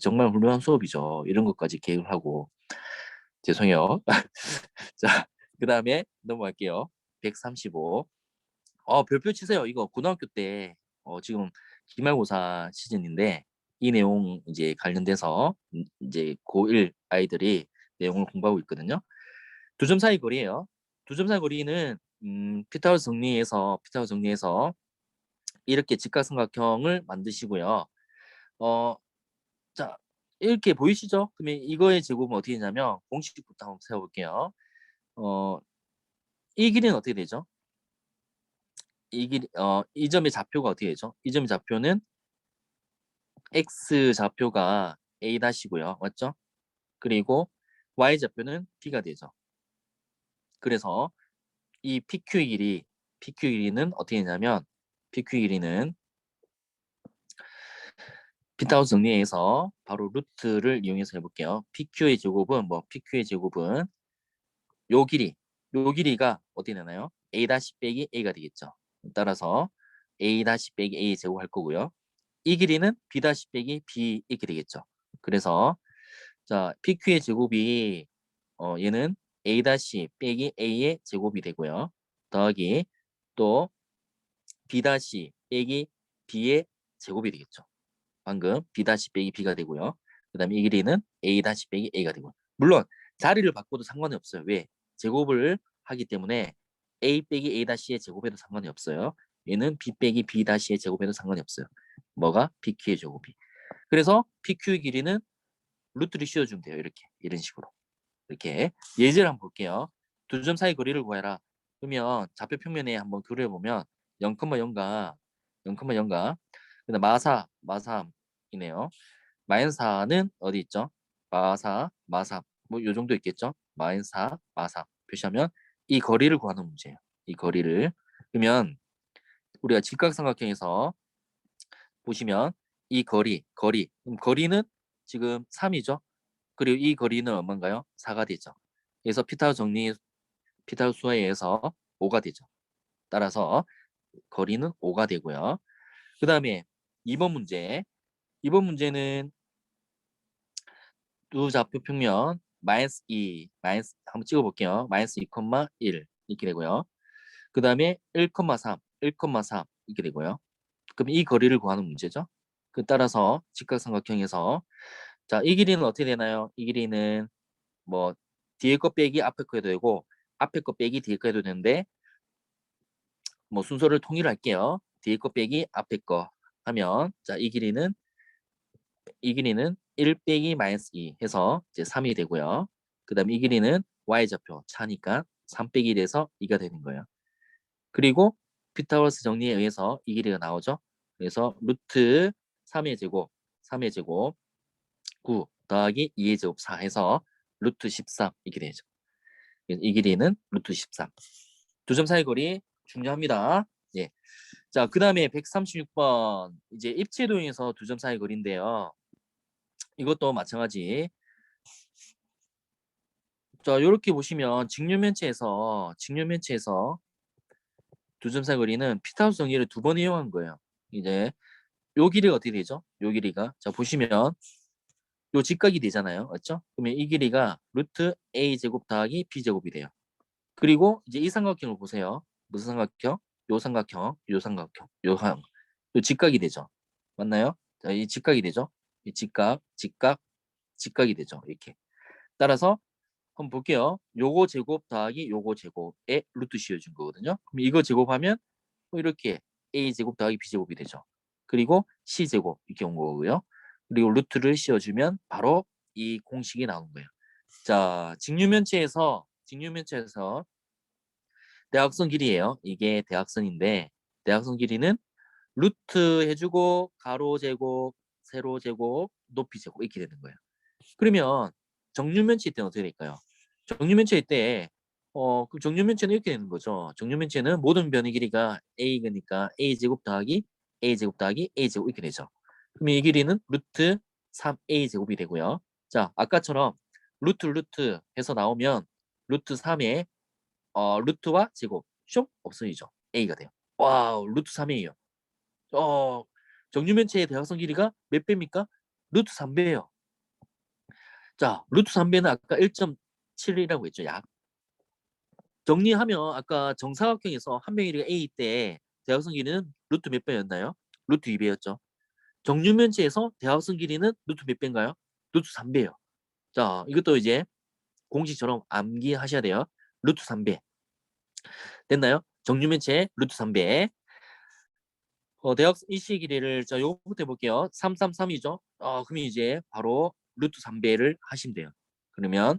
정말 훌륭한 수업이죠. 이런 것까지 계획을 하고. 죄송해요. 자, 그 다음에 넘어갈게요. 135. 별표 치세요. 이거 고등학교 때 지금 기말고사 시즌인데 이 내용 이제 관련돼서 이제 고1 아이들이 내용을 공부하고 있거든요. 두 점 사이 거리예요. 두 점 사이 거리는 피타고라스 정리해서 이렇게 직각삼각형을 만드시고요. 어, 자, 이렇게 보이시죠? 그러면 이거의 제곱은 어떻게 되냐면 공식부터 한번 세워볼게요. 어, 이 길이는 어떻게 되죠? 이 점의 좌표가 어떻게 되죠? 이 점의 좌표는 x 좌표가 a-고요. 맞죠? 그리고 y 좌표는 b가 되죠. 그래서 이 PQ 길이는 어떻게 되냐면 PQ 길이는 피타고라스 정리해서 바로 루트를 이용해서 해볼게요. PQ의 제곱은 요 길이가 어떻게 되나요? A- 빼기 A가 되겠죠. 따라서 A- 빼기 A 제곱할 거고요. 이 길이는 B- 빼기 B 이렇게 되겠죠. 그래서 자, PQ의 제곱이 얘는 A- 빼기 A의 제곱이 되고요. 더하기 또 B- 빼기 B의 제곱이 되겠죠. 방금 B- 빼기 B가 되고요. 그 다음에 이 길이는 A- 빼기 A가 되고요. 물론 자리를 바꿔도 상관이 없어요. 왜? 제곱을 하기 때문에 A 빼기 A-의 제곱에도 상관이 없어요. 얘는 B 빼기 B-의 제곱에도 상관이 없어요. 뭐가? PQ의 제곱이. 그래서 PQ의 길이는 루트를 씌워주면 돼요. 이렇게 이런 식으로. 이렇게 예제를 한번 볼게요. 두 점 사이 거리를 구해라. 그러면 좌표 평면에 한번 그려 보면 0,0과 0,0과 근데 마삼이네요. 마이너스 4는 어디 있죠? 마삼 뭐 요 정도 있겠죠? 마이너스 4 마삼 표시하면 이 거리를 구하는 문제예요. 이 거리를 그러면 우리가 직각삼각형에서 보시면 이 그럼 거리는 지금 3이죠? 그리고 이 거리는 얼마인가요? 4가 되죠. 그래서 피타고라스 수에 의해서 5가 되죠. 따라서 거리는 5가 되고요. 그 다음에 2번 문제. 2번 문제는 두 좌표 평면 마이너스 2, 마이너스 한번 찍어볼게요. 마이너스 2,1 이렇게 되고요. 그 다음에 1,3, 1,3 이렇게 되고요. 그럼 이 거리를 구하는 문제죠. 그 따라서 직각삼각형에서 자, 이 길이는 어떻게 되나요? 이 길이는 뭐 뒤에 거 빼기 앞에 거 해도 되고 앞에 거 빼기 뒤에 거 해도 되는데 뭐 순서를 통일할게요. 뒤에 거 빼기 앞에 거 하면 자, 이 길이는 1 빼기 마이너스 2 해서 이제 3이 되고요. 그 다음에 이 길이는 y좌표 차니까 3 빼기 1에서 2가 되는 거예요. 그리고 피타고라스 정리에 의해서 이 길이가 나오죠. 그래서 루트 3의 제곱 3의 제곱 9 더하기 2의 제곱 4 해서 루트 13 이렇게 되죠. 이 길이는 루트 13. 두 점 사이 거리 중요합니다. 예. 자, 그 다음에 136번 이제 입체 도형에서 두 점 사이 거리인데요. 이것도 마찬가지. 자, 이렇게 보시면 직류면체에서 두 점 사이 거리는 피타고라스 정리를 두 번 이용한 거예요. 이제 요 길이가 어떻게 되죠? 요 길이가 자 보시면 요 직각이 되잖아요. 맞죠? 그러면 이 길이가 루트 a 제곱 더하기 b 제곱이 돼요. 그리고 이제 이 삼각형을 보세요. 무슨 삼각형? 요 삼각형, 요 삼각형, 요 직각이 되죠. 맞나요? 자, 이 직각이 되죠. 이 직각이 되죠. 이렇게. 따라서 한번 볼게요. 요거 제곱 더하기 요거 제곱에 루트 씌워준 거거든요. 그럼 이거 제곱하면 이렇게 a 제곱 더하기 b 제곱이 되죠. 그리고 c 제곱 이렇게 온 거고요. 그리고 루트를 씌워주면 바로 이 공식이 나오는 거예요. 자, 직류면체에서 대각선 길이에요. 이게 대각선인데 대각선 길이는 루트 해주고 가로 제곱, 세로 제곱, 높이 제곱 이렇게 되는 거예요. 그러면 정류면체일 때는 어떻게 될까요? 정류면체일 때 그 정류면체는 이렇게 되는 거죠. 정류면체는 모든 변의 길이가 a니까 a 제곱 더하기 a 제곱 더하기 a 제곱 이렇게 되죠. 그러면 이 길이는 루트 3a 제곱이 되고요. 자, 아까처럼 루트 해서 나오면 루트 3에 루트와 제곱 쇽 없어지죠. a가 돼요. 와우, 루트 3이에요. 정류면체의 대각선 길이가 몇 배입니까? 루트 3배예요. 자, 루트 3배는 아까 1.7이라고 했죠. 약. 정리하면 아까 정사각형에서 한 명의 길이가 a 때 대각선 길이는 루트 몇 배였나요? 루트 2배였죠. 정류면체에서 대각선 길이는 루트 몇 배인가요? 루트 3배예요. 자, 이것도 이제 공식처럼 암기하셔야 돼요. 루트 3배. 됐나요? 정류면체 루트 3배. 대각선 이시 길이를 자 요거부터 해볼게요. 333이죠. 그럼 이제 바로 루트 3배를 하시면 돼요. 그러면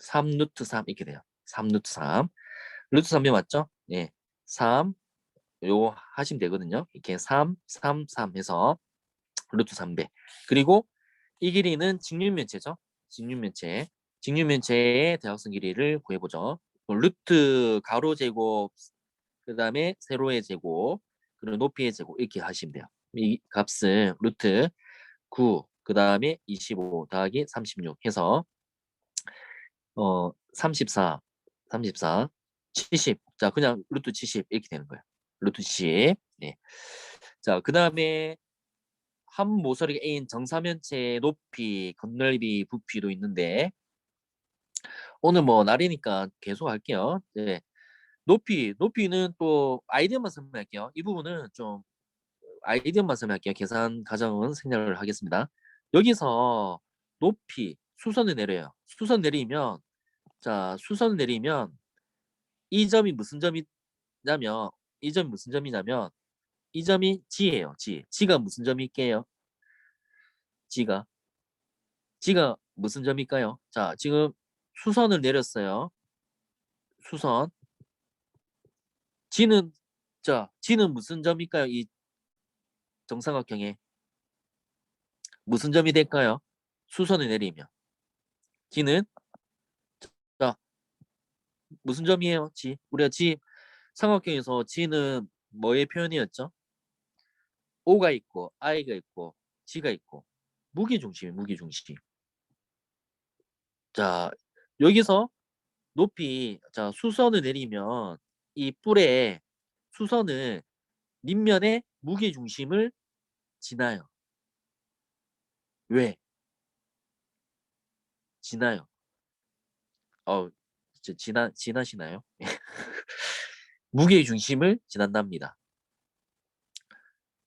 3 루트 3 이렇게 돼요. 3 루트 3. 루트 3배 맞죠? 네. 3 요 하시면 되거든요. 이렇게 3, 3, 3 해서 루트 3배. 그리고 이 길이는 직류면체죠. 직류면체의 대각선 길이를 구해보죠. 루트 가로 제곱, 그 다음에 세로의 제곱, 그리고 높이의 제곱 이렇게 하시면 돼요. 이 값은 루트 9, 그 다음에 25 더하기 36 해서 34, 70. 자, 그냥 루트 70 이렇게 되는 거예요. 루트 70. 네. 자, 그 다음에 한 모서리 A인 정사면체의 높이, 건널비, 부피도 있는데 오늘 뭐 날이니까 계속 할게요. 네. 높이는 또 아이디어만 설명할게요. 이 부분은 좀 아이디어만 설명할게요. 계산 과정은 생략을 하겠습니다. 여기서 높이 수선을 내려요. 수선 내리면 이 점이 무슨 점이냐면 이 점이 G예요. G가 무슨 점일게요? G가 무슨 점일까요? 자, 지금 수선을 내렸어요. 수선. G는 무슨 점일까요? 이 정삼각형에 무슨 점이 될까요? 수선을 내리면 G는 자 무슨 점이에요? 우리가 G 삼각형에서 G는 뭐의 표현이었죠? O가 있고 I가 있고 G가 있고 무게중심. 자, 여기서 높이 수선을 내리면 이 뿔에 수선을 밑면의 무게중심을 지나요. 왜? 지나요. 지나시나요? 무게중심을 지난답니다.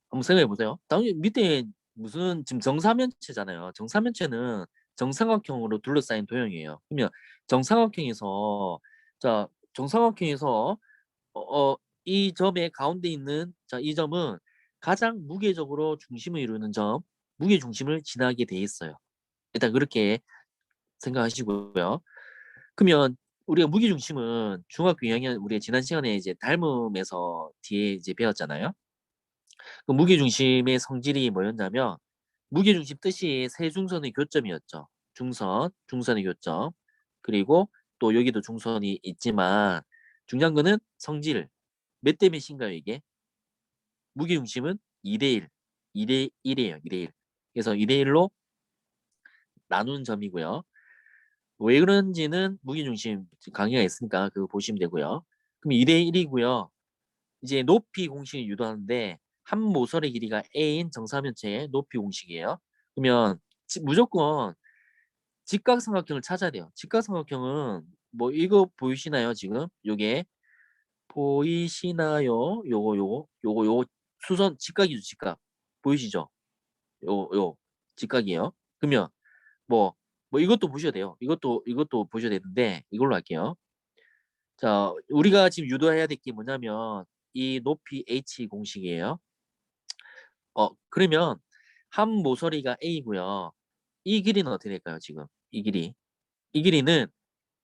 한번 생각해 보세요. 당연히 밑에 무슨 지금 정사면체잖아요. 정사면체는 정삼각형으로 둘러싸인 도형이에요. 그러면 정삼각형에서 정삼각형에서 어, 어, 이 점의 가운데 있는 이 점은 가장 무게적으로 중심을 이루는 점, 무게중심을 지나게 돼 있어요. 일단 그렇게 생각하시고요. 그러면 우리가 무게중심은 중학교 2학년 우리가 지난 시간에 이제 닮음에서 뒤에 이제 배웠잖아요. 그 무게중심의 성질이 뭐였냐면 무게중심 뜻이 세중선의 교점이었죠. 중선의 교점. 그리고 또 여기도 중선이 있지만 중요한 거는 성질. 몇 대 몇인가요, 이게? 무게중심은 2대1. 2대1이에요, 2대1. 그래서 2대1로 나누는 점이고요. 왜 그런지는 무게중심 강의가 있으니까 그거 보시면 되고요. 그럼 2대1이고요. 이제 높이 공식을 유도하는데 한 모서리 길이가 a인 정사면체의 높이 공식이에요. 그러면 무조건 직각삼각형을 찾아야 돼요. 직각삼각형은 뭐 이거 보이시나요, 지금? 요게 보이시나요? 요거 수선 직각이죠, 직각. 보이시죠? 요 직각이에요. 그러면 뭐 이것도 보셔야 돼요. 이것도 보셔야 되는데 이걸로 할게요. 자, 우리가 지금 유도해야 될 게 뭐냐면 이 높이 h 공식이에요. 그러면 한 모서리가 a고요. 이 길이는 어떻게 될까요, 지금? 이 길이는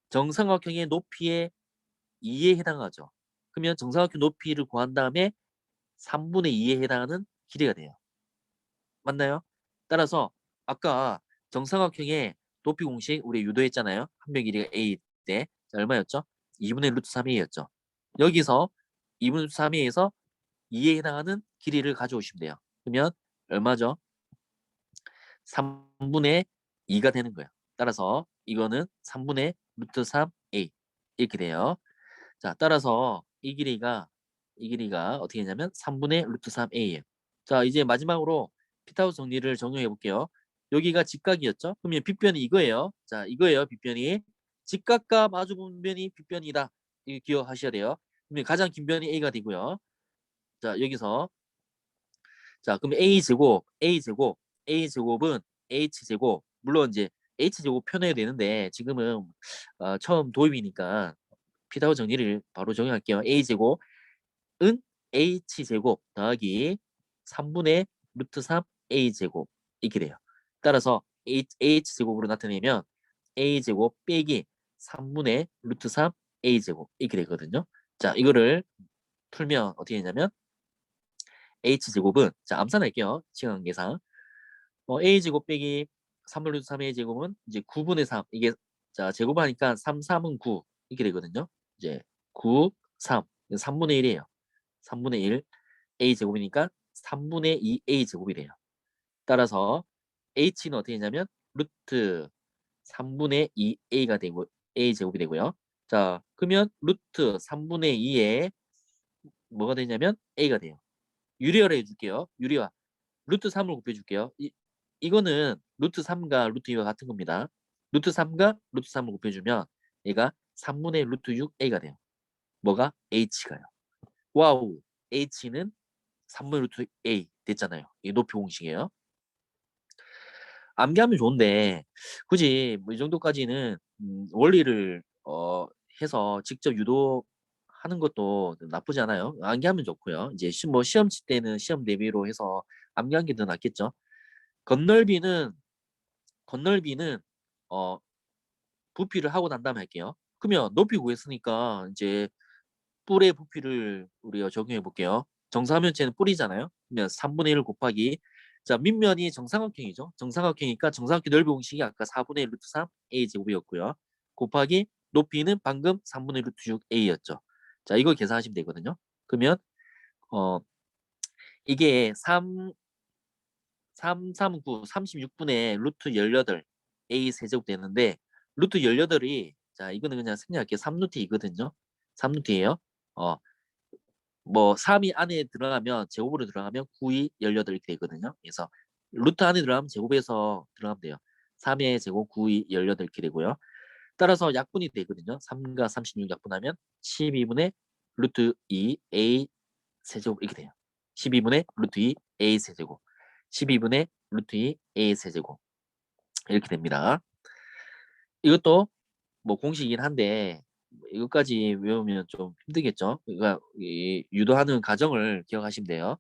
정삼각형의 높이의 2에 해당하죠. 그러면 정삼각형 높이를 구한 다음에 3분의 2에 해당하는 길이가 돼요. 맞나요? 따라서 아까 정삼각형의 높이 공식 우리 유도했잖아요. 한 명 길이가 a 때 자, 얼마였죠? 2분의 루트 3a였죠. 여기서 2분의 루트 3a에서 2에 해당하는 길이를 가져오시면 돼요. 그러면 얼마죠? 3분의 2가 되는 거예요. 따라서 이거는 3분의 루트 3a 이렇게 돼요. 자, 따라서 이 길이가 어떻게 되냐면 3분의 루트 3a예요. 자, 이제 마지막으로 피타고라스 정리를 정리해 볼게요. 여기가 직각이었죠? 그러면 빗변이 이거예요. 자, 이거예요. 빗변이. 직각과 마주보면이 빗변이다. 이거 기억하셔야 돼요. 그러면 가장 긴 변이 a가 되고요. 자, 여기서 자, 그럼 a제곱은 h제곱. 물론 이제 h제곱 표현해야 되는데 지금은 처음 도입이니까 피타고라스 정리를 바로 적용할게요. a제곱은 h제곱 더하기 3분의 루트 3 a제곱 이렇게 돼요. 따라서 h제곱으로 나타내면 a제곱 빼기 3분의 루트 3 a제곱 이렇게 되거든요. 자, 이거를 풀면 어떻게 되냐면 h제곱은 자, 암산할게요. 시간 계산. a제곱 빼기 3분의 루트 3 a제곱은 이제 9분의 3 이게 자, 제곱하니까 3, 3은 9 이렇게 되거든요. 이제 9, 3 3분의 1이에요. 3분의 1 a제곱이니까 3분의 2 a제곱이 돼요. 따라서 h는 어떻게 되냐면 루트 3분의 2 a가 되고 a제곱이 되고요. 자, 그러면 루트 3분의 2에 뭐가 되냐면 a가 돼요. 유리화를 해줄게요. 유리화. 루트 3을 곱해줄게요. 이거는 루트 3과 루트 2와 같은 겁니다. 루트 3과 루트 3을 곱해주면 얘가 3분의 루트 6a가 돼요. 뭐가? h가요. 와우. h는 3분의 루트 a 됐잖아요. 이 높이 공식이에요. 암기하면 좋은데 굳이 뭐 이 정도까지는 원리를 해서 직접 유도하는 것도 나쁘지 않아요. 암기하면 좋고요. 이제 뭐 시험 칠 때는 시험 대비로 해서 암기한 게 더 낫겠죠. 건널비는 어 부피를 하고 난 다음에 할게요. 그러면 높이 구했으니까 이제 뿔의 부피를 우리가 적용해 볼게요. 정사면체는 뿔이잖아요. 그러면 3분의 1 곱하기 자, 밑면이 정삼각형이죠. 정삼각형이니까 정삼각형 넓이 공식이 아까 4분의 1 루트 3 a 제곱이었고요. 곱하기 높이는 방금 3분의 루트 6 a였죠. 자, 이거 계산하시면 되거든요. 그러면 어 이게 339 36분의 루트 18 a 세제곱 되는데 루트 18이 자, 이거는 그냥 생략할게요. 3루트이거든요. 3루트예요. 뭐 3이 안에 들어가면 제곱으로 들어가면 9이 18 이렇게 되거든요. 그래서 루트 안에 들어가면 제곱해서 들어가면 돼요. 3의 제곱 9이 18 이렇게 되고요. 따라서 약분이 되거든요. 3과 36 약분하면 12분의 루트 2 a 세제곱 이렇게 돼요. 12분의 루트 2 a 세제곱 12분의 루트 2 a 세제곱 이렇게 됩니다. 이것도 뭐 공식이긴 한데 이것까지 외우면 좀 힘들겠죠. 그러니까 이 유도하는 과정을 기억하시면 돼요.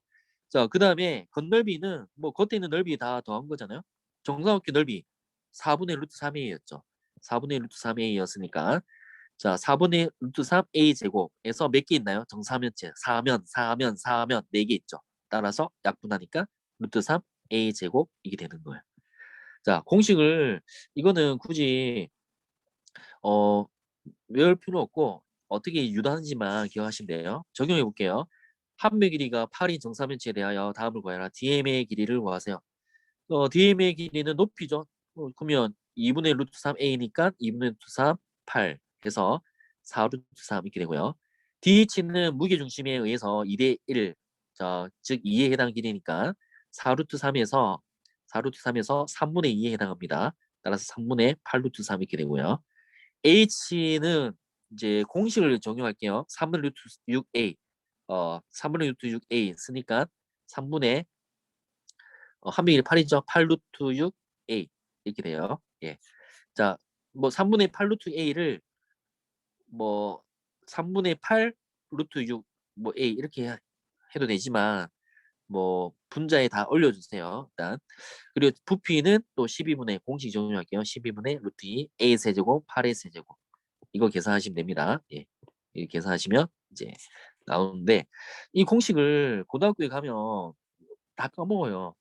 자, 그 다음에 건널비는 뭐 겉에 있는 넓이 다 더한 거잖아요. 정사각형 넓이 4분의 루트 3a였죠. 4분의 루트 3a였으니까 자, 4분의 루트 3a 제곱에서 몇 개 있나요? 정사면체 4면 4면 4면 4개 있죠. 따라서 약분하니까 루트 3 a제곱 이게 되는 거예요. 자, 공식을 이거는 굳이 어 외울 필요 없고 어떻게 유도하는지만 기억하시면 돼요. 적용해 볼게요. 함의 길이가 8인 정사면체에 대하여 다음을 구하라. DM의 길이를 구하세요. DM의 길이는 높이죠. 그러면 2분의 루트 3a니까 2분의 루트 3, 8 해서 4 루트 3 이렇게 되고요. DH는 무게중심에 의해서 2대 1, 자, 즉 2에 해당 길이니까 4 루트 3에서 4 루트 3에서 3분의 2에 해당합니다. 따라서 3분의 8 루트 3 이렇게 되고요. H는 이제 공식을 적용할게요. 3분의 루트 6a, 3분의 루트 6a 쓰니까 3분의 한미길이 8이죠. 8 루트 6a 이렇게 돼요. 예. 자, 뭐 3분의 8 루트 a를 뭐 3분의 8 루트 6 뭐 a 이렇게 해도 되지만 뭐 분자에 다 올려주세요. 일단 그리고 부피는 또 12분의 공식 적용할게요. 12분의 루트 2 a 세제곱 8a 세제곱 이거 계산하시면 됩니다. 예. 이렇게 계산하시면 이제 나오는데 이 공식을 고등학교에 가면 다 까먹어요.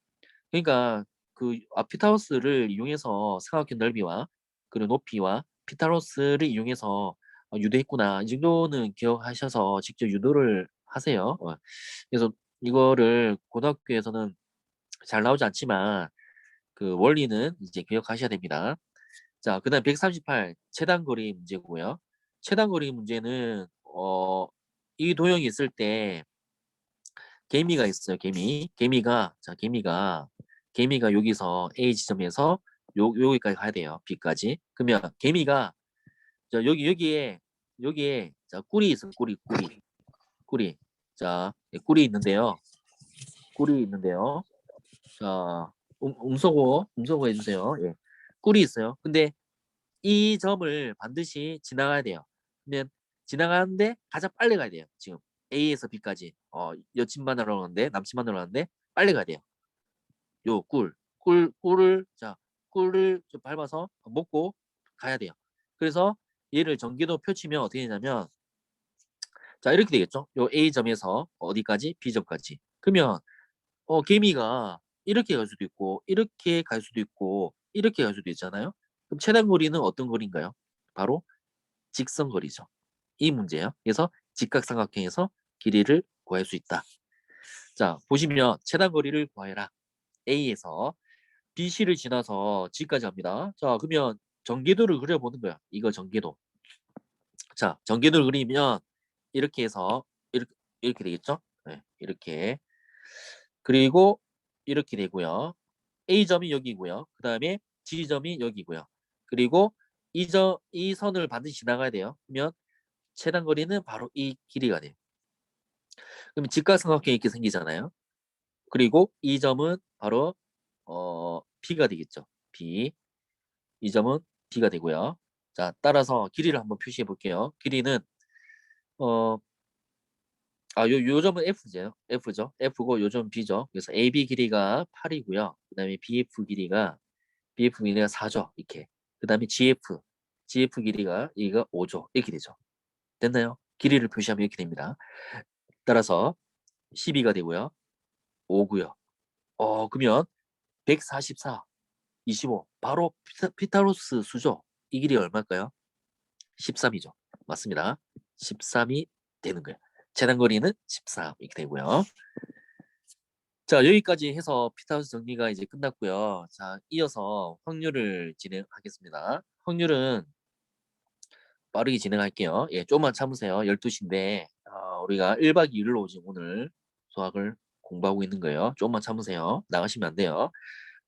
그러니까 그 피타고스를 이용해서 삼각형 넓이와 그리고 높이와 피타고스를 이용해서 유도했구나. 이 정도는 기억하셔서 직접 유도를 하세요. 그래서 이거를 고등학교에서는 잘 나오지 않지만 그 원리는 이제 기억하셔야 됩니다. 자, 그다음 138 최단거리 문제고요. 최단거리 문제는 이 도형이 있을 때 개미가 있어요. 개미가 여기서 A 지점에서 여기까지 가야 돼요. B까지. 그러면 개미가 여기에 자 꿀이 있어. 꿀이. 자, 꿀이 있는데요. 자, 음소거 해주세요. 예. 꿀이 있어요. 근데 이 점을 반드시 지나가야 돼요. 그러면 지나가는데 가장 빨리 가야 돼요. 지금 A에서 B까지 여친 만나러 가는데 남친 만나러 가는데 빨리 가야 돼요. 요 꿀을 좀 밟아서 먹고 가야 돼요. 그래서 얘를 전개도 펼치면 어떻게 되냐면 자 이렇게 되겠죠. 요 A점에서 어디까지? B점까지. 그러면 개미가 이렇게 갈 수도 있고 이렇게 갈 수도 있고 이렇게 갈 수도 있잖아요. 그럼 최단 거리는 어떤 거리인가요? 바로 직선거리죠. 이 문제예요. 그래서 직각삼각형에서 길이를 구할 수 있다. 자, 보시면 최단 거리를 구하라. A에서 BC를 지나서 G까지 갑니다. 자, 그러면 전개도를 그려보는 거야. 이거 전개도. 자, 전개도를 그리면 이렇게 해서 이렇게 되겠죠? 네, 이렇게. 그리고 이렇게 되고요. A점이 여기고요. 그 다음에 G점이 여기고요. 그리고 이 선을 반드시 지나가야 돼요. 그러면 최단 거리는 바로 이 길이가 돼요. 그러면 직각삼각형이 이렇게 생기잖아요. 그리고 이 점은 바로 B가 되겠죠. B. 이 점은 B가 되고요. 자, 따라서 길이를 한번 표시해 볼게요. 길이는 어, 요 점은 F죠. F고 요 점은 B죠. 그래서 AB 길이가 8이고요. 그다음에 BF 길이가 4죠. 이렇게. 그다음에 GF 길이가 이가 5죠. 이렇게 되죠. 됐나요? 길이를 표시하면 이렇게 됩니다. 따라서 12가 되고요. 5고요. 그러면 144, 25. 바로 피타고라스 수죠. 이 길이 얼마일까요? 13이죠. 맞습니다. 13이 되는 거예요. 재단거리는 13 이렇게 되고요. 자, 여기까지 해서 피타고라스 정리가 이제 끝났고요. 자, 이어서 확률을 진행하겠습니다. 확률은 빠르게 진행할게요. 예, 조금만 참으세요. 12시인데 우리가 1박 2일로 지금 오늘 수학을 공부하고 있는 거예요. 조금만 참으세요. 나가시면 안 돼요.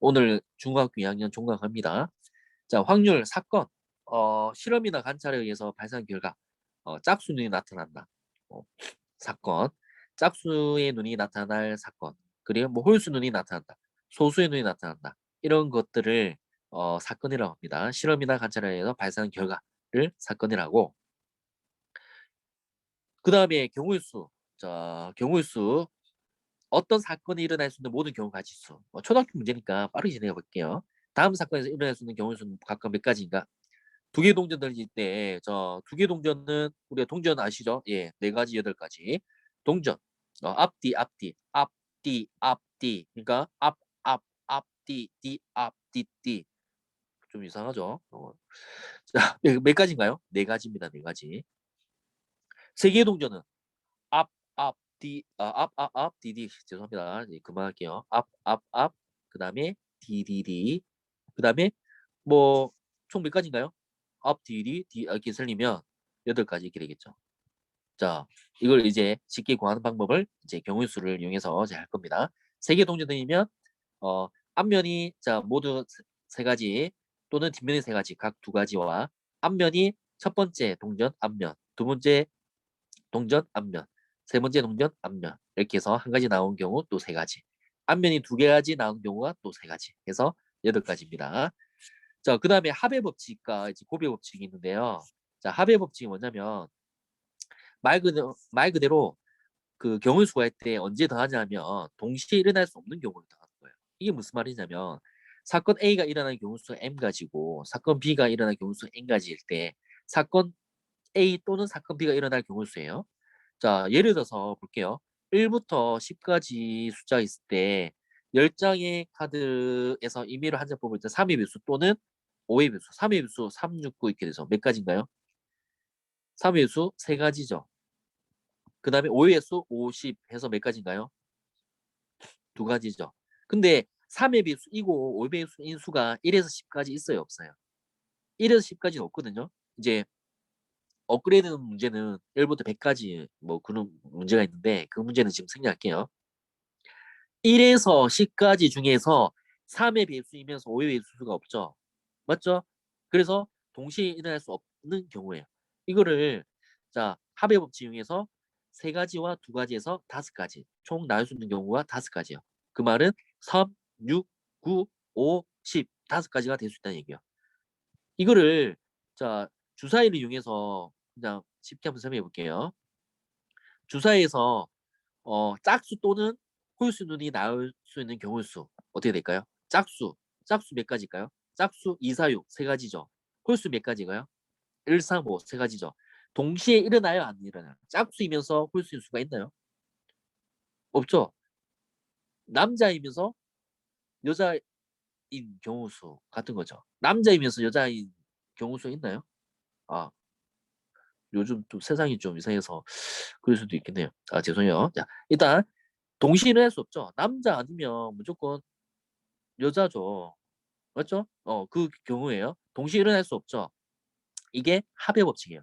오늘 중학교 2학년 종강합니다. 자, 확률 사건. 실험이나 관찰에 의해서 발생한 결과 짝수 눈이 나타난다. 어, 사건. 짝수의 눈이 나타날 사건. 그리고 뭐 홀수 눈이 나타난다. 소수의 눈이 나타난다. 이런 것들을 사건이라고 합니다. 실험이나 관찰에 의해서 발생한 결과를 사건이라고. 그 다음에 경우의 수. 자, 경우의 수. 어떤 사건이 일어날 수 있는 모든 경우 가지수. 초등학교 문제니까 빠르게 진행해 볼게요. 다음 사건에서 일어날 수 있는 경우의 수는 각각 몇 가지인가? 두 개 동전 던질 때, 두 개 동전은 우리가 동전 아시죠? 예, 네 가지, 여덟 가지. 동전, 앞뒤. 그러니까 앞, 앞뒤, 뒤, 앞, 뒤, 뒤. 좀 이상하죠? 자, 몇 가지인가요? 네 가지입니다. 네 가지. 세 개의 동전은 앞, 앞, 뒤, 앞, 뒤, 뒤. 죄송합니다. 이제 그만할게요. 앞, 앞, 앞. 그 다음에 뒤, 뒤, 뒤. 그 다음에 뭐 총 몇 가지인가요? 앞, 뒤, 뒤, 뒤 이렇게 살리면 8가지 이렇게 되겠죠. 자, 이걸 이제 쉽게 구하는 방법을 이제 경우수를 이용해서 이제 할 겁니다. 세 개 동전이면 앞면이 자 모두 세 가지 또는 뒷면이 세 가지 각 두 가지와 앞면이 첫 번째 동전 앞면, 두 번째 동전 앞면, 세 번째 동전 앞면 이렇게 해서 한 가지 나온 경우 또 세 가지, 앞면이 두 가지 나온 경우가 또 세 가지 해서 8가지입니다. 자, 그 다음에 합의 법칙과 이제 고배 법칙이 있는데요. 자, 합의 법칙이 뭐냐면 말 그대로 그 경우의 수가 할 때 언제 더하냐면 동시에 일어날 수 없는 경우를 더하는 거예요. 이게 무슨 말이냐면 사건 A가 일어난 경우 수 M 가지고 사건 B가 일어난 경우 수 N 가지일 때 사건 A 또는 사건 B가 일어날 경우 수예요. 자, 예를 들어서 볼게요. 1부터 10까지 숫자 있을 때 10장의 카드에서 임의로 한 장 뽑을 때 3의 배수 또는 5의 배수, 3의 배수 3, 6, 9 이렇게 돼서 몇 가지인가요? 3의 배수 3가지죠. 그 다음에 5의 수 50 해서 몇 가지인가요? 2가지죠. 근데 3의 배수이고 5의 배수인 수가 1에서 10까지 있어요, 없어요? 1에서 10까지는 없거든요. 이제 업그레이드 문제는 1부터 100까지 뭐 그런 문제가 있는데 그 문제는 지금 생략할게요. 1에서 10까지 중에서 3의 배수이면서 5의 배수수가 없죠. 맞죠? 그래서 동시에 일어날 수 없는 경우예요. 이거를 자 합의 법칙 이용해서 3가지와 2가지에서 5가지 총 나올 수 있는 경우가 5가지요. 그 말은 3, 6, 9, 5, 10 5가지가 될 수 있다는 얘기예요. 이거를 자 주사위를 이용해서 그냥 쉽게 한번 설명해 볼게요. 주사위에서 짝수 또는 홀수 눈이 나올 수 있는 경우 수 어떻게 될까요? 짝수 몇 가지일까요? 짝수 2, 4, 6 3가지죠. 홀수 몇 가지가요? 1, 3, 5 3가지죠. 동시에 일어나요, 안 일어나요? 짝수이면서 홀수인 수가 있나요? 없죠. 남자이면서 여자인 경우 수 같은 거죠. 남자이면서 여자인 경우 수 있나요? 아, 요즘 또 세상이 좀 이상해서 그럴 수도 있겠네요. 아, 죄송해요. 자, 일단 동시에 일어날 수 없죠. 남자 아니면 무조건 여자죠. 맞죠? 그 경우에요. 동시에 일어날 수 없죠. 이게 합의 법칙이에요.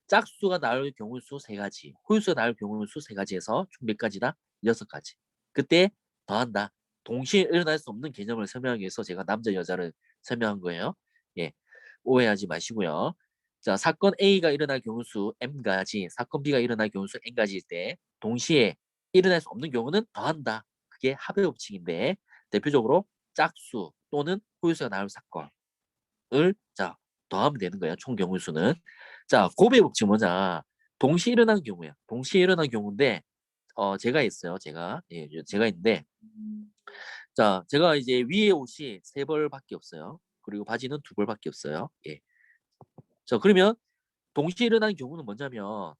짝수가 나올 경우 수 3가지, 홀수가 나올 경우 수 3가지에서 총 몇 가지다? 6가지. 그때 더한다. 동시에 일어날 수 없는 개념을 설명하기 위해서 제가 남자, 여자를 설명한 거예요. 예, 오해하지 마시고요. 자, 사건 A가 일어날 경우 수 M가지, 사건 B가 일어날 경우 수 N가지일 때 동시에 일어날 수 없는 경우는 더한다. 그게 합의 법칙인데 대표적으로 짝수 또는 홀수가 나올 사건을 자 더하면 되는 거예요. 총 경우 수는. 자, 고배 법칙 뭐냐? 동시에 일어나는 경우야. 동시에 일어나는 경우인데 제가 있어요. 제가 있는데 자, 제가 이제 위에 옷이 3벌밖에 없어요. 그리고 바지는 2벌밖에 없어요. 예. 자, 그러면 동시에 일어나는 경우는 뭐냐면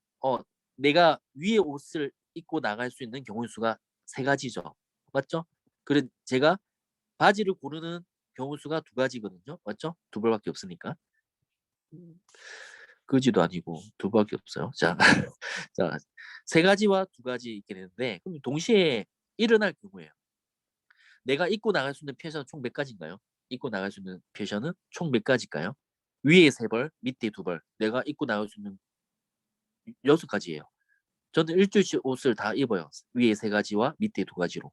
내가 위에 옷을 입고 나갈 수 있는 경우 수가 3가지죠. 맞죠? 그래 제가 바지를 고르는 경우 수가 2가지거든요. 맞죠? 2벌밖에 없으니까. 그지도 아니고 2벌밖에 없어요. 자, 자, 3가지와 2가지 있게 되는데 그럼 동시에 일어날 경우에요. 내가 입고 나갈 수 있는 패션은 총 몇 가지인가요? 입고 나갈 수 있는 패션은 총 몇 가지일까요? 위에 3벌, 밑에 2벌. 내가 입고 나갈 수 있는 6가지예요. 저는 일주일치 옷을 다 입어요. 위에 3가지와 밑에 2가지로.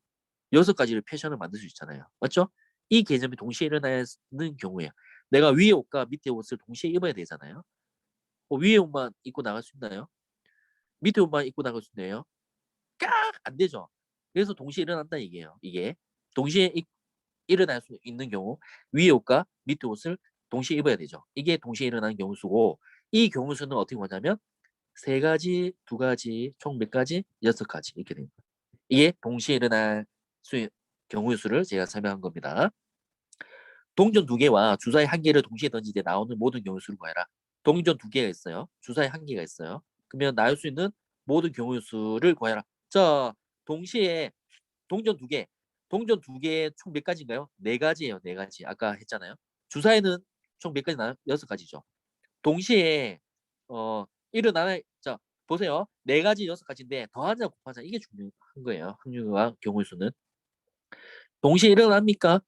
6가지를 패션을 만들 수 있잖아요. 맞죠? 이 개념이 동시에 일어나는 경우에요. 내가 위에 옷과 밑에 옷을 동시에 입어야 되잖아요. 위에 옷만 입고 나갈 수 있나요? 밑에 옷만 입고 나갈 수 있나요? 안 되죠. 그래서 동시에 일어난다 얘기예요. 이게 동시에 일어날 수 있는 경우 위에 옷과 밑에 옷을 동시에 입어야 되죠. 이게 동시에 일어나는 경우 수고 이 경우 수는 어떻게 보냐면 3가지, 2가지, 총 몇 가지? 6가지 이렇게 됩니다. 이게 동시에 일어날 경우의 수를 제가 설명한 겁니다. 동전 2개와 주사위 1개를 동시에 던질 때 나오는 모든 경우의 수를 구해라. 동전 2개가 있어요. 주사위 1개가 있어요. 그러면 나올 수 있는 모든 경우의 수를 구해라. 자, 동시에 동전 2개. 동전 두 개 총 몇 가지인가요? 네 가지예요. 네 가지. 아까 했잖아요. 주사위는 총 몇 가지 나요? 여섯 가지죠. 동시에 일어나는 자 보세요. 네 가지 여섯 가지인데 더하자 곱하자 이게 중요한 거예요. 확률과 경우의 수는 동시에 일어납니까?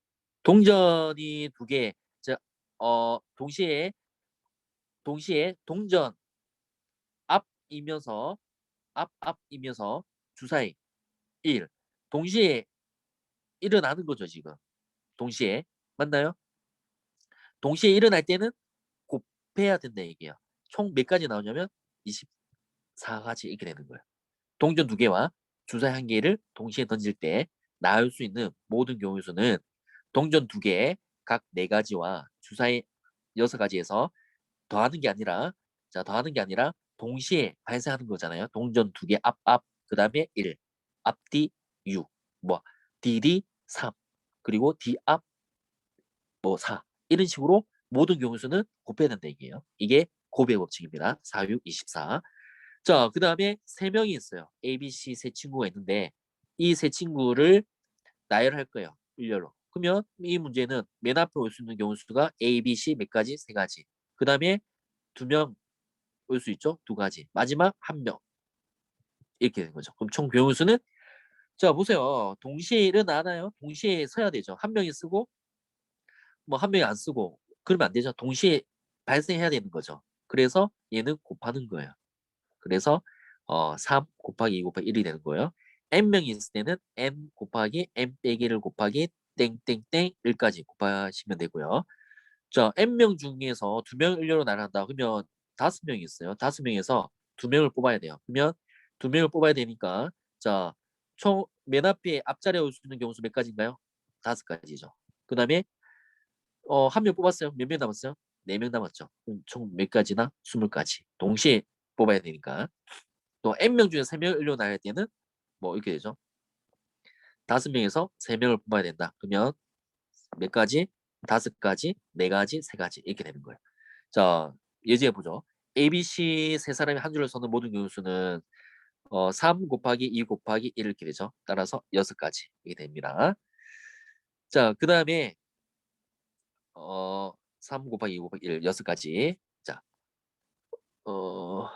동전이 두 개. 자, 동시에 동전 앞이면서 앞이면서 주사위 1 동시에 일어나는 거죠 지금. 동시에 맞나요? 동시에 일어날 때는 곱해야 된다 얘기예요. 총 몇 가지 나오냐면 24가지 이렇게 되는 거예요. 동전 두 개와 주사위 한 개를 동시에 던질 때 나올 수 있는 모든 경우의 수는 동전 두 개 각 네 가지와 주사위 여섯 가지에서 더하는 게 아니라 동시에 발생하는 거잖아요. 동전 두 개 앞 그 다음에 1 앞뒤 6 뭐 뒤뒤 3 그리고 뒤앞 뭐 4 이런 식으로 모든 경우 수는 곱해야 된다 얘기예요. 이게 곱의 법칙입니다. 4, 6, 24. 자, 그 다음에 세 명이 있어요. A, B, C 세 친구가 있는데 이 세 친구를 나열할 거예요. 일렬로. 그러면 이 문제는 맨 앞에 올 수 있는 경우 수가 A, B, C 몇 가지? 세 가지. 그 다음에 두 명 올 수 있죠? 두 가지. 마지막 한 명. 이렇게 되는 거죠. 그럼 총 경우 수는 자 보세요. 동시에 일어나나요? 동시에 서야 되죠. 한 명이 쓰고 뭐 한 명이 안 쓰고 그러면 안 되죠. 동시에 발생해야 되는 거죠. 그래서 얘는 곱하는 거예요. 그래서 3 곱하기 2 곱하기 1이 되는 거예요. n명이 있을 때는 n 곱하기 n 빼기 1 곱하기 땡땡땡 1까지 곱하시면 되고요. 자, n명 중에서 두 명을 일렬로 나란다. 그러면 5명이 있어요. 5명에서 두 명을 뽑아야 돼요. 그러면 두 명을 뽑아야 되니까 자, 총 맨 앞에 앞자리에 올 수 있는 경우 수 몇 가지인가요? 5가지죠. 그 다음에 한 명 뽑았어요. 몇 명 남았어요? 4명 남았죠. 그럼 총 몇 가지나? 20가지. 동시에 뽑아야 되니까. 또 n명 중에 3명을 일렬로 나갈 때는 뭐 이렇게 되죠. 5명에서 3명을 뽑아야 된다. 그러면 몇 가지? 5가지, 4가지, 3가지 이렇게 되는 거예요. 자, 예제해 보죠. A, B, C 세 사람이 한 줄을 서는 모든 경우 수는 3 곱하기 2 곱하기 1 이렇게 되죠. 따라서 6가지 이렇게 됩니다. 자, 그 다음에 3 곱하기 2 곱하기 1 6가지. 자, 어,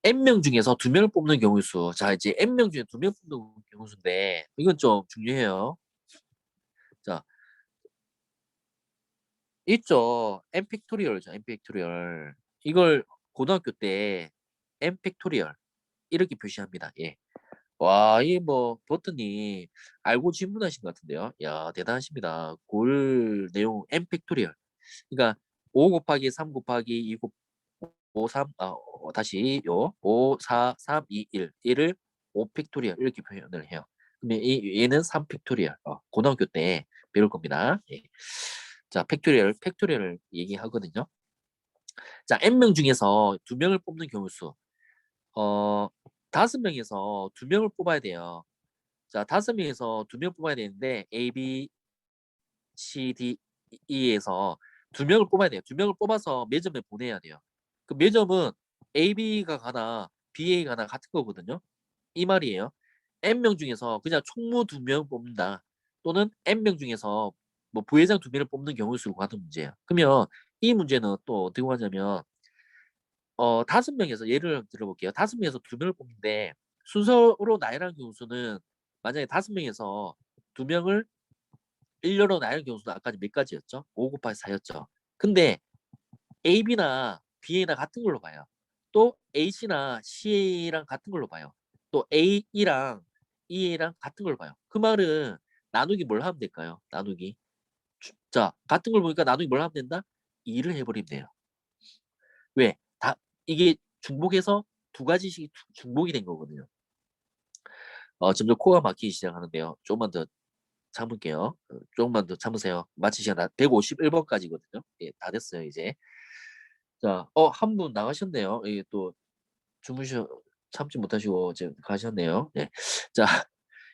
n명 중에서 두 명을 뽑는 경우 수. 자, 이제 n명 중에 두 명 뽑는 경우 수인데 이건 좀 중요해요. 자, 있죠. n 팩토리얼이죠. n 팩토리얼. 이걸 고등학교 때 n 팩토리얼 이렇게 표시합니다. 예. 와, 이 뭐 버튼이 알고 질문하신 것 같은데요. 야, 대단하십니다. 골 내용 n 팩토리얼. 그러니까 5 곱하기 3 곱하기 2 곱 5 3 다시 요 5 4 3 2 1 1을 5 팩토리얼 이렇게 표현을 해요. 그러면 얘는 3 팩토리얼. 고등학교 때 배울 겁니다. 예. 자, 팩토리얼을 얘기하거든요. 자, n명 중에서 두 명을 뽑는 경우 수. 어, 5명에서 두 명을 뽑아야 돼요. 자, 5명에서 두 명 뽑아야 되는데 A, B, C, D, E에서 두 명을 뽑아야 돼요. 두 명을 뽑아서 매점에 보내야 돼요. 그 매점은 A, B가 가나 BA 가나 같은 거거든요. 이 말이에요. N명 중에서 그냥 총무 두 명 뽑는다. 또는 N명 중에서 뭐 부회장 두 명을 뽑는 경우 수로 같은 문제예요. 그러면 이 문제는 또 어떻게 하냐면 5명에서 예를 들어볼게요. 5명에서 두 명을 뽑는데 순서로 나열한 경우 수는 만약에 5명에서 두 명을 일렬로 나열 경우 수는 아까 몇 가지였죠? 5 곱하기 4였죠. 근데 AB나 BA나 같은 걸로 봐요. 또 AC나 CA랑 같은 걸로 봐요. 또 AE랑 EA랑 같은 걸 봐요. 그 말은 나누기 뭘 하면 될까요? 나누기. 자, 같은 걸 보니까 나누기 뭘 하면 된다? 2를 해버리면 돼요. 왜? 이게 중복해서 두 가지씩 중복이 된 거거든요. 점점 코가 막히기 시작하는데요. 조금만 더 참을게요. 조금만 더 참으세요. 마치 시간 151번까지거든요. 예, 다 됐어요, 이제. 자, 한 분 나가셨네요. 이게 또 참지 못하시고 이제 가셨네요. 네. 자,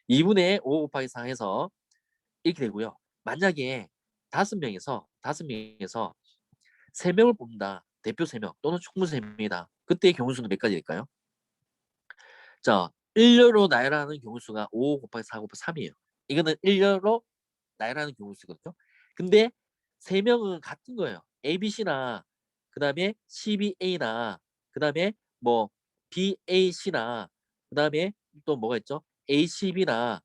2분의 5 곱하기 4 해서 이렇게 되고요. 만약에 5명에서 3명을 뽑는다. 대표 3명 또는 총무 3명이다. 그때의 경우 수는 몇 가지 될까요? 자, 일렬로 나열하는 경우수가 5 곱하기 4 곱하기 3이에요. 이거는 일렬로 나열하는 경우수거든요. 근데 3명은 같은 거예요. ABC나 그다음에 CBA나 그다음에 뭐 BAC나 그다음에 또 뭐가 있죠? ACB나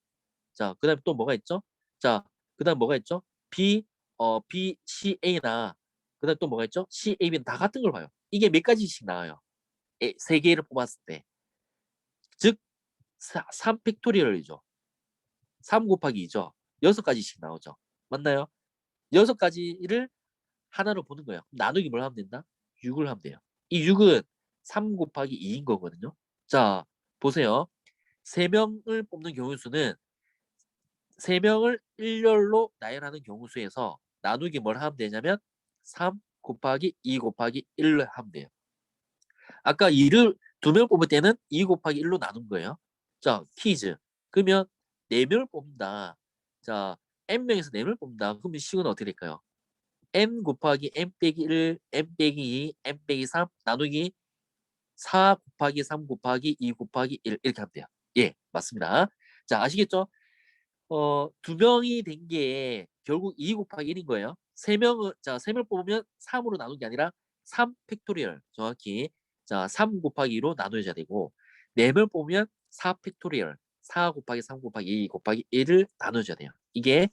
자, 그다음에 또 뭐가 있죠? 자, 그다음 뭐가 있죠? BCA나 그다음 또 뭐가 있죠? CAB는 다 같은 걸 봐요. 이게 몇 가지씩 나와요. 세 개를 뽑았을 때. 즉 3 팩토리얼이죠. 3 곱하기 2죠. 6가지씩 나오죠. 맞나요? 6가지를 하나로 보는 거예요. 나누기 뭘 하면 된다? 6을 하면 돼요. 이 6은 3 곱하기 2인 거거든요. 자, 보세요. 3명을 뽑는 경우 수는 3명을 일렬로 나열하는 경우 수에서 나누기 뭘 하면 되냐면 3 곱하기 2 곱하기 1로 하면 돼요. 아까 2를 2명 뽑을 때는 2 곱하기 1로 나눈 거예요. 자, 퀴즈. 그러면 4명을 뽑는다. 자, n명에서 4명을 뽑는다. 그러면 식은 어떻게 될까요? n 곱하기 n 빼기 1, n 빼기 2, n 빼기 3 나누기 4 곱하기 3 곱하기 2 곱하기 1 이렇게 하면 돼요. 예, 맞습니다. 자, 아시겠죠? 2명이 된 게 결국 2 곱하기 1인 거예요. 3명은 자, 3명 뽑으면 3으로 나눈 게 아니라 3 팩토리얼 정확히 자, 3 곱하기 2로 나눠야 되고 4명 뽑으면 4 팩토리얼 4 곱하기 3 곱하기 2 곱하기 1을 나눠줘야 돼요. 이게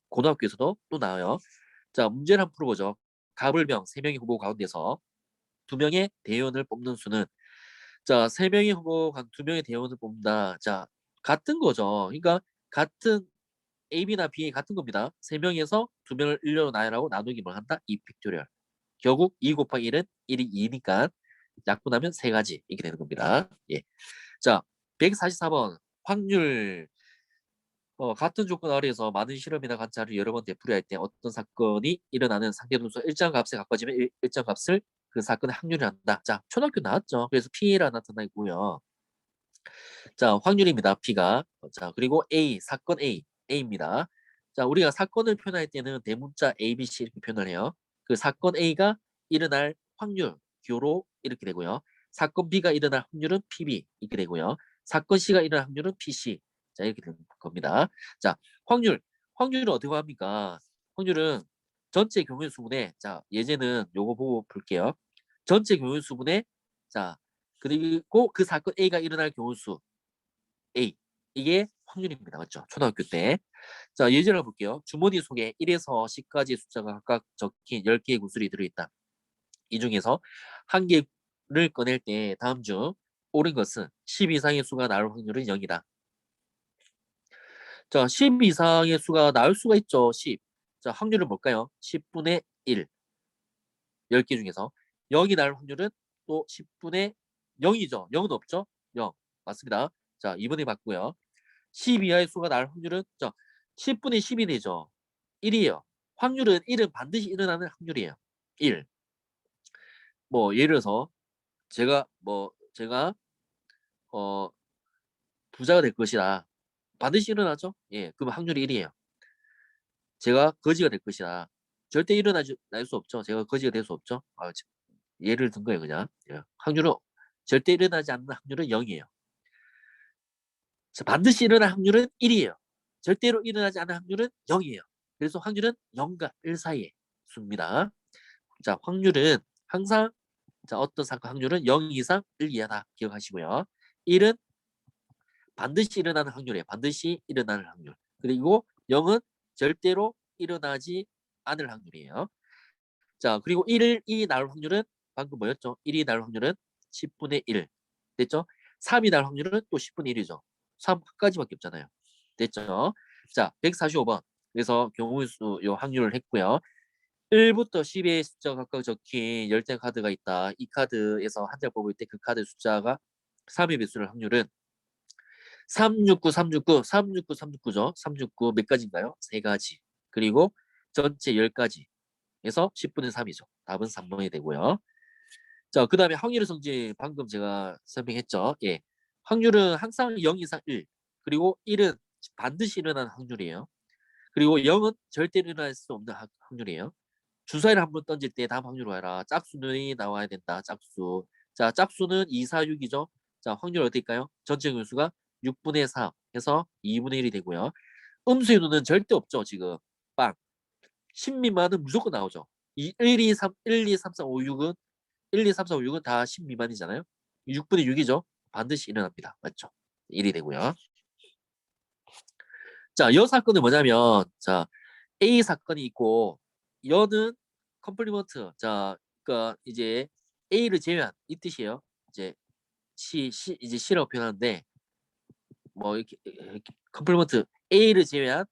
고등학교에서도 또 나와요. 자, 문제를 한번 풀어보죠. 가불명 3명의 후보 가운데서 2명의 대의원을 뽑는 수는 자, 3명의 후보 간 2명의 대의원을 뽑는다. 자, 같은 거죠. 그러니까 같은 AB나 B 같은 겁니다. 3명에서 2명을 1로 나열하고 나누기 뭘 한다? 2 팩토리얼. 결국 2 곱하기 1은 1이 2니까 약분하면 3가지 이렇게 되는 겁니다. 예. 자, 144번 확률 같은 조건 아래에서 많은 실험이나 관찰을 여러 번 되풀이할 때 어떤 사건이 일어나는 상대분수 일정 값에 가까워지면 일정 값을 그 사건의 확률이 한다. 자, 초등학교 나왔죠. 그래서 P가 나타나 있고요. 자, 확률입니다. P가. 자, 그리고 A, 사건 A, A입니다. 자, 우리가 사건을 표현할 때는 대문자 A, B, C 이렇게 표현을 해요. 그 사건 A가 일어날 확률, 교로 이렇게 되고요. 사건 B가 일어날 확률은 PB 이렇게 되고요. 사건 C가 일어날 확률은 PC. 자, 이렇게 되는 겁니다. 자, 확률. 확률은 어떻게 합니까? 확률은 전체 경우의 수분에 자, 예제는 요거 보고 볼게요. 전체 경우의 수분에 자, 그리고 그 사건 A가 일어날 경우 수 A. 이게 확률입니다. 맞죠? 초등학교 때. 자, 예제를 볼게요. 주머니 속에 1에서 10까지의 숫자가 각각 적힌 10개의 구슬이 들어있다. 이 중에서 한 개를 꺼낼 때 다음 중 옳은 것은 10 이상의 수가 나올 확률은 0이다. 자, 10 이상의 수가 나올 수가 있죠. 10. 자, 확률은 뭘까요? 10분의 1. 10개 중에서 0이 나올 확률은 또 10분의 0이죠. 0은 없죠? 0. 맞습니다. 자, 2번에 맞고요. 10 이하의 수가 나올 확률은 자, 10분의 10이 되죠. 1이에요. 확률은 1은 반드시 일어나는 확률이에요. 1. 뭐 예를 들어서 제가 어 부자가 될 것이다. 반드시 일어나죠? 예. 그럼 확률이 1이에요. 제가 거지가 될 것이다. 절대 일어나지 날 수 없죠. 제가 거지가 될 수 없죠. 예를 든 거예요, 그냥. 예. 확률은 절대 일어나지 않는 확률은 0이에요. 반드시 일어날 확률은 1이에요. 절대로 일어나지 않을 확률은 0이에요. 그래서 확률은 0과 1 사이의 수입니다. 자, 확률은 항상 자, 어떤 사건 확률은 0 이상 1 이하다. 기억하시고요. 1은 반드시 일어나는 확률이에요. 반드시 일어나는 확률. 그리고 0은 절대로 일어나지 않을 확률이에요. 자, 그리고 1이 나올 확률은 방금 뭐였죠? 1이 나올 확률은 10분의 1. 됐죠? 3이 나올 확률은 또 10분의 1이죠. 3 한 가지밖에 없잖아요. 됐죠? 자, 145번. 그래서 경우수 요 확률을 했고요. 1부터 10의 숫자가 각각 적힌 10장 카드가 있다. 이 카드에서 한 장 뽑을 때 그 카드 숫자가 3의 배수를 확률은 369, 369, 369, 369죠. 369 몇 가지인가요? 3가지. 그리고 전체 10가지에서 10분의 3이죠. 답은 3번이 되고요. 자, 그 다음에 확률의 성질 방금 제가 설명했죠. 예. 확률은 항상 0 이상 1. 그리고 1은 반드시 일어나는 확률이에요. 그리고 0은 절대 일어날 수 없는 확률이에요. 주사위를 한번 던질 때 다음 확률로 해라. 짝수는 나와야 된다. 짝수. 자, 짝수는 2, 4, 6이죠. 자, 확률 어떨까요? 전체 근수가 6분의 4 해서 2분의 1이 되고요. 음수의 눈은 절대 없죠. 지금 빵. 10 미만은 무조건 나오죠. 1, 2, 3, 1, 2, 3, 4, 5, 6은 1, 2, 3, 4, 5, 6은 다 10 미만이잖아요. 6분의 6이죠. 반드시 일어납니다. 맞죠? 1이 되고요. 자, 여 사건은 뭐냐면, 자, A 사건이 있고, 여는 컴플리먼트. 자, 그니까 이제 A를 제외한 이 뜻이에요. 이제 이제 C라고 표현하는데, 뭐 이렇게 컴플리먼트 A를 제외한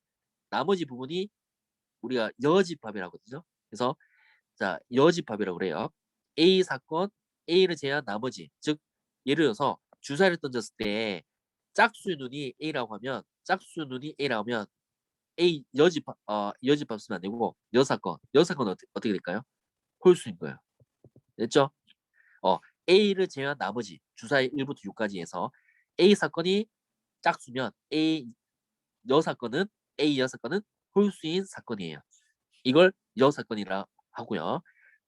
나머지 부분이 우리가 여집합이라고 하거든요. 그래서 자, 여집합이라고 그래요. A 사건 A를 제외한 나머지, 즉 예를 들어서 주사를 던졌을 때 짝수의 눈이 A라고 하면 A 여집합 쓰면 안 되고 여사건 어떻게 될까요? 홀수인 거예요. 됐죠? 어, A를 제외한 나머지 주사의 1부터 6까지 해서 A 사건이 짝수면 여사건은 A 여사건은 홀수인 사건이에요. 이걸 여사건이라 하고요.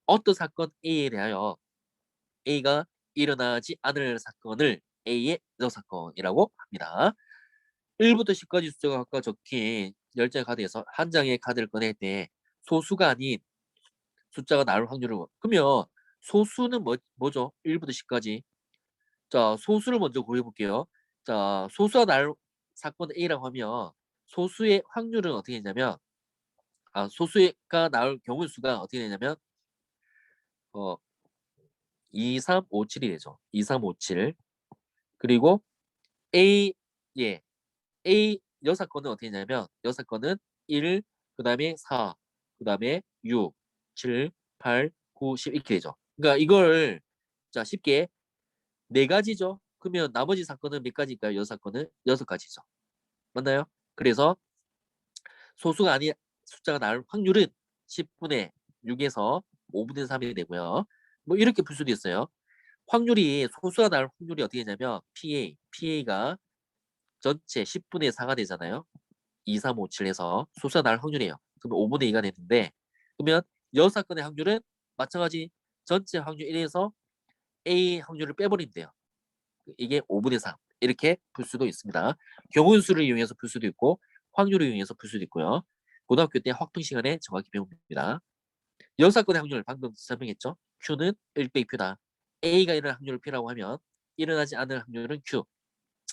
어떤 사건 A에 대하여 A가 일어나지 않을 사건을 A의 여사건이라고 합니다. 1부터 10까지 숫자가 각각 적힌 10장의 카드에서 한 장의 카드를 꺼낼 때 소수가 아닌 숫자가 나올 확률을 그러면 소수는 뭐죠? 1부터 10까지. 자, 소수를 먼저 구해 볼게요. 자, 소수가 나올 사건 A라고 하면 소수의 확률은 어떻게 되냐면 소수가 나올 경우 수가 어떻게 되냐면 어 2, 3, 5, 7이 되죠. 2, 3, 5, 7. 그리고 A 예. A 여사건은 어떻게 되냐면 여사건은 1, 그다음에 4, 그다음에 6, 7, 8, 9, 10 이렇게 되죠. 그러니까 이걸 자 쉽게 네 가지죠. 그러면 나머지 사건은 몇 가지일까요? 여사건은 6가지죠. 맞나요? 그래서 소수가 아닌 숫자가 나올 확률은 10분의 6에서 5분의 3이 되고요. 뭐 이렇게 풀 수도 있어요. 확률이 소수가 나올 확률이 어떻게 되냐면 PA가 전체 10분의 4가 되잖아요. 2, 3, 5, 7에서 소수가 나올 확률이에요. 그러면 5분의 2가 되는데 그러면 여사건의 확률은 마찬가지 전체 확률 1에서 A 확률을 빼버리면 돼요. 이게 5분의 3 이렇게 풀 수도 있습니다. 경우수를 이용해서 풀 수도 있고 확률을 이용해서 풀 수도 있고요. 고등학교 때 확통 시간에 정확히 배웁니다. 여사건의 확률 방금 설명했죠. Q는 1 빼기 Q다. A가 일어날 확률을 P라고 하면 일어나지 않을 확률은 Q.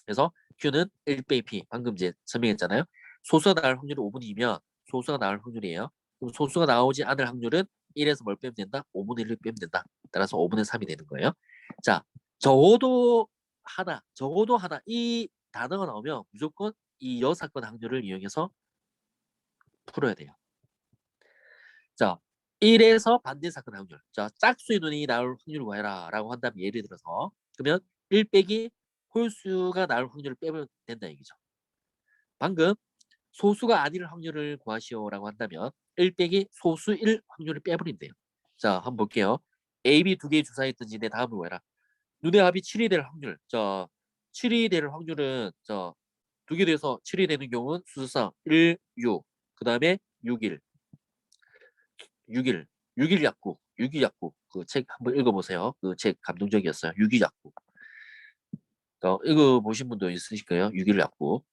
그래서 Q는 1 빼기 P. 방금 이제 설명했잖아요. 소수가 나올 확률이 5분의 2면 소수가 나올 확률이에요. 그럼 소수가 나오지 않을 확률은 1에서 뭘 빼면 된다? 5분의 1을 빼면 된다. 따라서 5분의 3이 되는 거예요. 자, 적어도 하나 이 단어가 나오면 무조건 이 여사건 확률을 이용해서 풀어야 돼요. 자, 1에서 반대 사건 확률. 자, 짝수의 눈이 나올 확률을 구해라 라고 한다면 예를 들어서 그러면 1 빼기 홀수가 나올 확률을 빼면 된다 얘기죠. 방금 소수가 아닐 확률을 구하시오라고 한다면 1 빼기 소수 1 확률을 빼버리면 돼요. 자, 한번 볼게요. A, B 두 개의 주사에 있든지 내 다음을 구해라. 눈의 합이 7이 될 확률. 자, 7이 될 확률은 두 개 돼서 7이 되는 경우는 수수상 1, 6. 그 다음에 6, 1. 6일, 6일 약국, 6일 약국. 그 책 한번 읽어보세요. 그 책 감동적이었어요. 6일 약국. 읽어보신 분도 있으실 거예요. 6일 약국.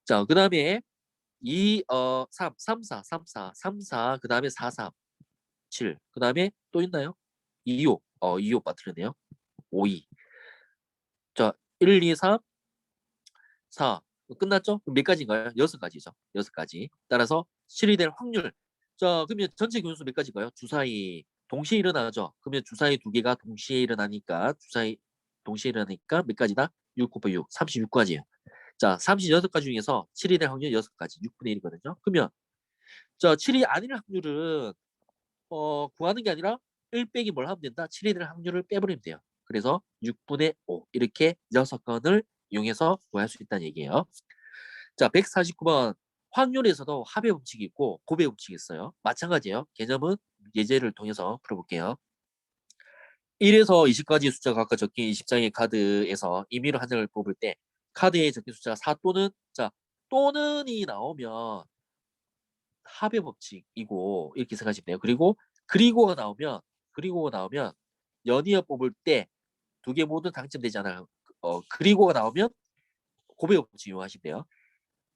자, 그 다음에 3, 4, 3, 4, 3, 4, 그 다음에 4, 3, 7. 그 다음에 또 있나요? 2, 5. 2, 5 빠뜨렸네요. 5, 2. 자, 1, 2, 3, 4. 끝났죠? 그럼 몇 가지인가요? 6가지죠. 6가지. 따라서 7이 될 확률. 자, 그러면 전체 교수 몇 가지인가요? 주사위 동시에 일어나죠. 그러면 주사위 두 개가 동시에 일어나니까 주사위 동시에 일어나니까 몇 가지다? 6 곱하기 6, 36가지예요. 자, 36가지 중에서 7이 될 확률 6가지, 6분의 1이거든요. 그러면 자, 7이 아닐 확률은 구하는 게 아니라 1 빼기 뭘 하면 된다? 7이 될 확률을 빼버리면 돼요. 그래서 6분의 5 이렇게 6건을 이용해서 구할 수 있다는 얘기예요. 자, 149번 확률에서도 합의 법칙이 있고 곱의 법칙이 있어요. 마찬가지예요. 개념은 예제를 통해서 풀어볼게요. 1에서 20까지 숫자가 각각 적힌 20장의 카드에서 임의로 한 장을 뽑을 때 카드에 적힌 숫자가 4 또는 또는이 나오면 합의 법칙이고 이렇게 생각하시면 돼요. 그리고가 나오면 연이어 뽑을 때 두 개 모두 당첨되지 않아요. 그리고가 나오면 고배 법칙 이용하시면 돼요.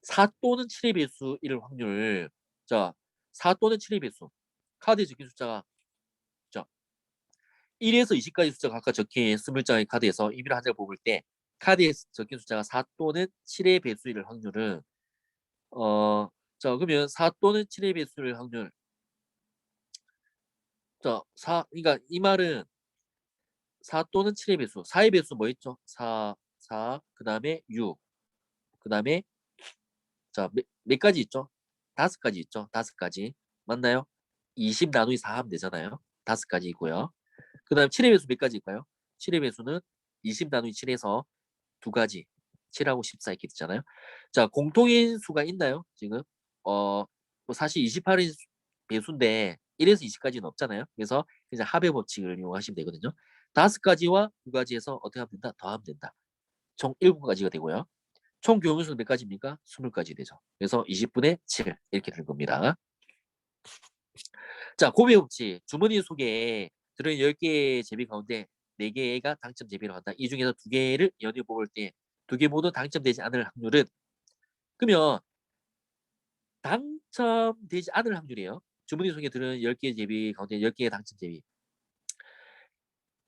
4 또는 7의 배수일 확률. 자, 4 또는 7의 배수. 카드에 적힌 숫자가 자, 1에서 20까지 숫자가 각각 적힌 20장의 카드에서 임의로 한 장을 뽑을 때 카드에 적힌 숫자가 4 또는 7의 배수일 확률은 자, 그러면 4 또는 7의 배수일 확률. 자, 그러니까 이 말은 4 또는 7의 배수. 4의 배수 뭐 있죠? 4, 그다음에 6. 그다음에 자, 몇 가지 있죠? 5가지 있죠? 5가지. 맞나요? 20 나누기 4 하면 되잖아요. 5가지이고요. 그다음 7의 배수 몇 가지일까요? 7의 배수는 20 나누기 7에서 2가지. 7하고 14 이렇게 되잖아요. 자, 공통인 수가 있나요? 지금 뭐 사실 28인 배수인데 1에서 20까지는 없잖아요. 그래서 이제 합의 법칙을 이용하시면 되거든요. 5가지와 2가지에서 어떻게 하면 된다? 더하면 된다. 총 7가지가 되고요. 총 교무수는 몇 가지입니까? 20가지 되죠. 그래서 20분의 7 이렇게 될 겁니다. 자, 고배 법칙. 주머니 속에 들은 10개의 제비 가운데 4개가 당첨 제비로 한다. 이 중에서 2개를 연이어 뽑을 때 2개 모두 당첨되지 않을 확률은, 그러면 당첨되지 않을 확률이에요. 주머니 속에 들은 10개의 제비 가운데 10개의 당첨 제비.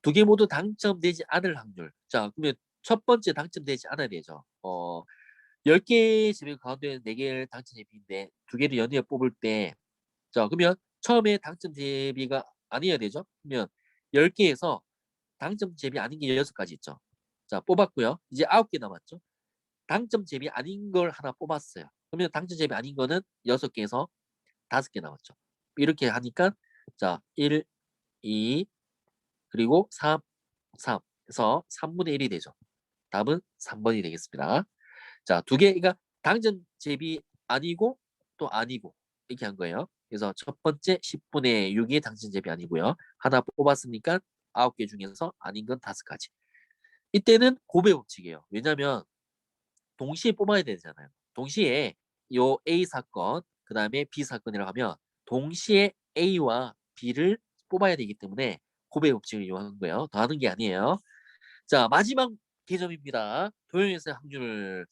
2개 모두 당첨되지 않을 확률. 자, 그러면 첫 번째 당첨되지 않아야 되죠. 10개의 제비 가운데 4개를 당첨 제비인데 2개를 연이어 뽑을 때, 자, 그러면 처음에 당첨 제비가 아니어야 되죠. 그러면 10개에서 당첨 제비 아닌 게 6가지 있죠. 자, 뽑았고요. 이제 9개 남았죠. 당첨 제비 아닌 걸 하나 뽑았어요. 그러면 당첨 제비 아닌 거는 6개에서 5개 남았죠. 이렇게 하니까 자, 1, 2, 그리고 3, 3 해서 3분의 1이 되죠. 답은 3번이 되겠습니다. 자, 2개가 당첨 제비 아니고 또 아니고 이렇게 한 거예요. 그래서 첫 번째 10분의 6이 당첨 제비 아니고요. 하나 뽑았으니까 9개 중에서 아닌 건 5가지. 이때는 고배 법칙이에요. 왜냐면 동시에 뽑아야 되잖아요. 동시에 요 A 사건, 그 다음에 B 사건이라고 하면 동시에 A와 B를 뽑아야 되기 때문에 고배 법칙을 이용하는 거예요. 더하는 게 아니에요. 자, 마지막 개념입니다. 도형에서의 확률.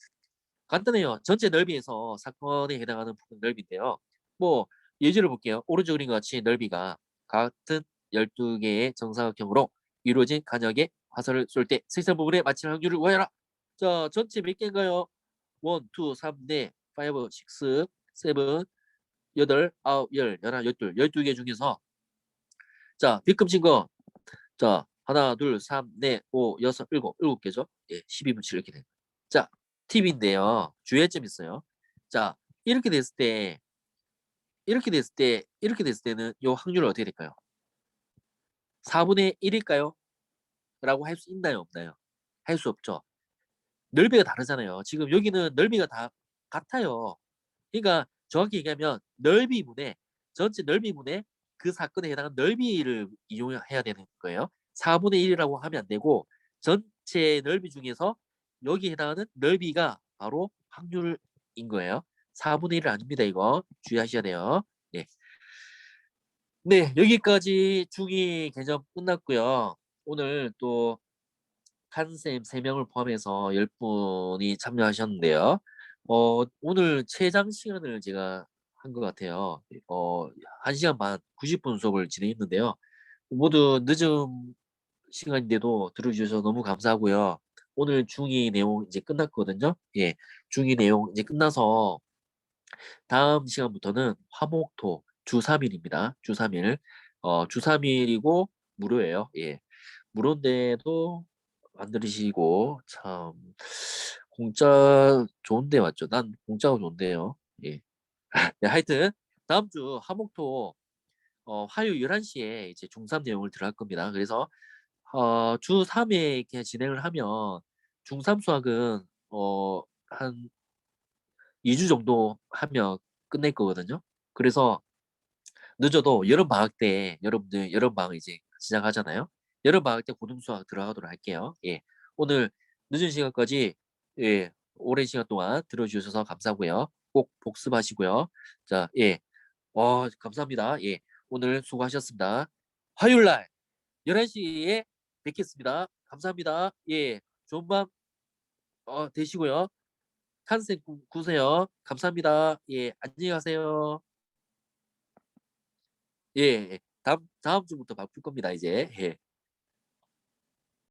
간단해요. 전체 넓이에서 사건에 해당하는 부분 넓이인데요. 뭐 예제를 볼게요. 오른쪽 그림과 같이 넓이가 같은 12개의 정사각형으로 이루어진 간역에 화살을 쏠 때 실선 부분에 맞힐 확률을 구하여라. 자, 전체 몇 개인가요? 1, 2, 3, 4, 5, 6, 7, 8, 9, 10, 11, 12, 12개 중에서 자, B급 거. 자, 하나, 둘, 3, 4, 5, 6, 7, 7개죠? 예, 12분 7 이렇게 됩니다. 자, 팁인데요. 주의할 점이 있어요. 자, 이렇게 됐을 때, 이렇게 됐을 때는 요 확률은 어떻게 될까요? 4분의 1일까요? 라고 할 수 있나요? 없나요? 할 수 없죠. 넓이가 다르잖아요. 지금 여기는 넓이가 다 같아요. 그러니까 정확히 얘기하면 넓이분의 전체 넓이분의 그 사건에 해당하는 넓이를 이용해야 되는 거예요. 4분의 1이라고 하면 안 되고 전체 넓이 중에서 여기에 해당하는 넓이가 바로 확률인 거예요. 4분의 1은 아닙니다. 이거 주의하셔야 돼요. 네. 네, 여기까지 중2 개념 끝났고요. 오늘 또 칸쌤 3명을 포함해서 10분이 참여하셨는데요. 오늘 최장 시간을 제가 한 것 같아요. 1시간 반 90분 수업을 진행했는데요. 모두 늦은 시간인데도 들어주셔서 너무 감사하고요. 오늘 중2 내용 이제 끝났거든요. 예, 중2 내용 이제 끝나서 다음 시간부터는 화목토 주 3일입니다. 주 3일. 주 3일이고 무료예요. 예. 무료인데도 안 들으시고 참 공짜 좋은데 맞죠? 난 공짜가 좋은데요. 예. 네, 하여튼 다음 주 화목토 화요일 11시에 이제 중3 내용을 들어갈 겁니다. 그래서 주 3회 이렇게 진행을 하면 중3 수학은 한 2주 정도 하면 끝낼 거거든요. 그래서 늦어도 여름 방학 때 여러분들 여름 방학 이제 시작하잖아요. 여름 방학 때 고등 수학 들어가도록 할게요. 예. 오늘 늦은 시간까지 예, 오랜 시간 동안 들어주셔서 감사하고요. 꼭 복습하시고요. 자, 예. 감사합니다. 예. 오늘 수고하셨습니다. 화요일 날 11시에 뵙겠습니다. 감사합니다. 예. 좋은 밤 되시고요. 카드 구세요. 감사합니다. 예. 안녕히 가세요. 예. 다음 주부터 바쁠 겁니다 이제. 예.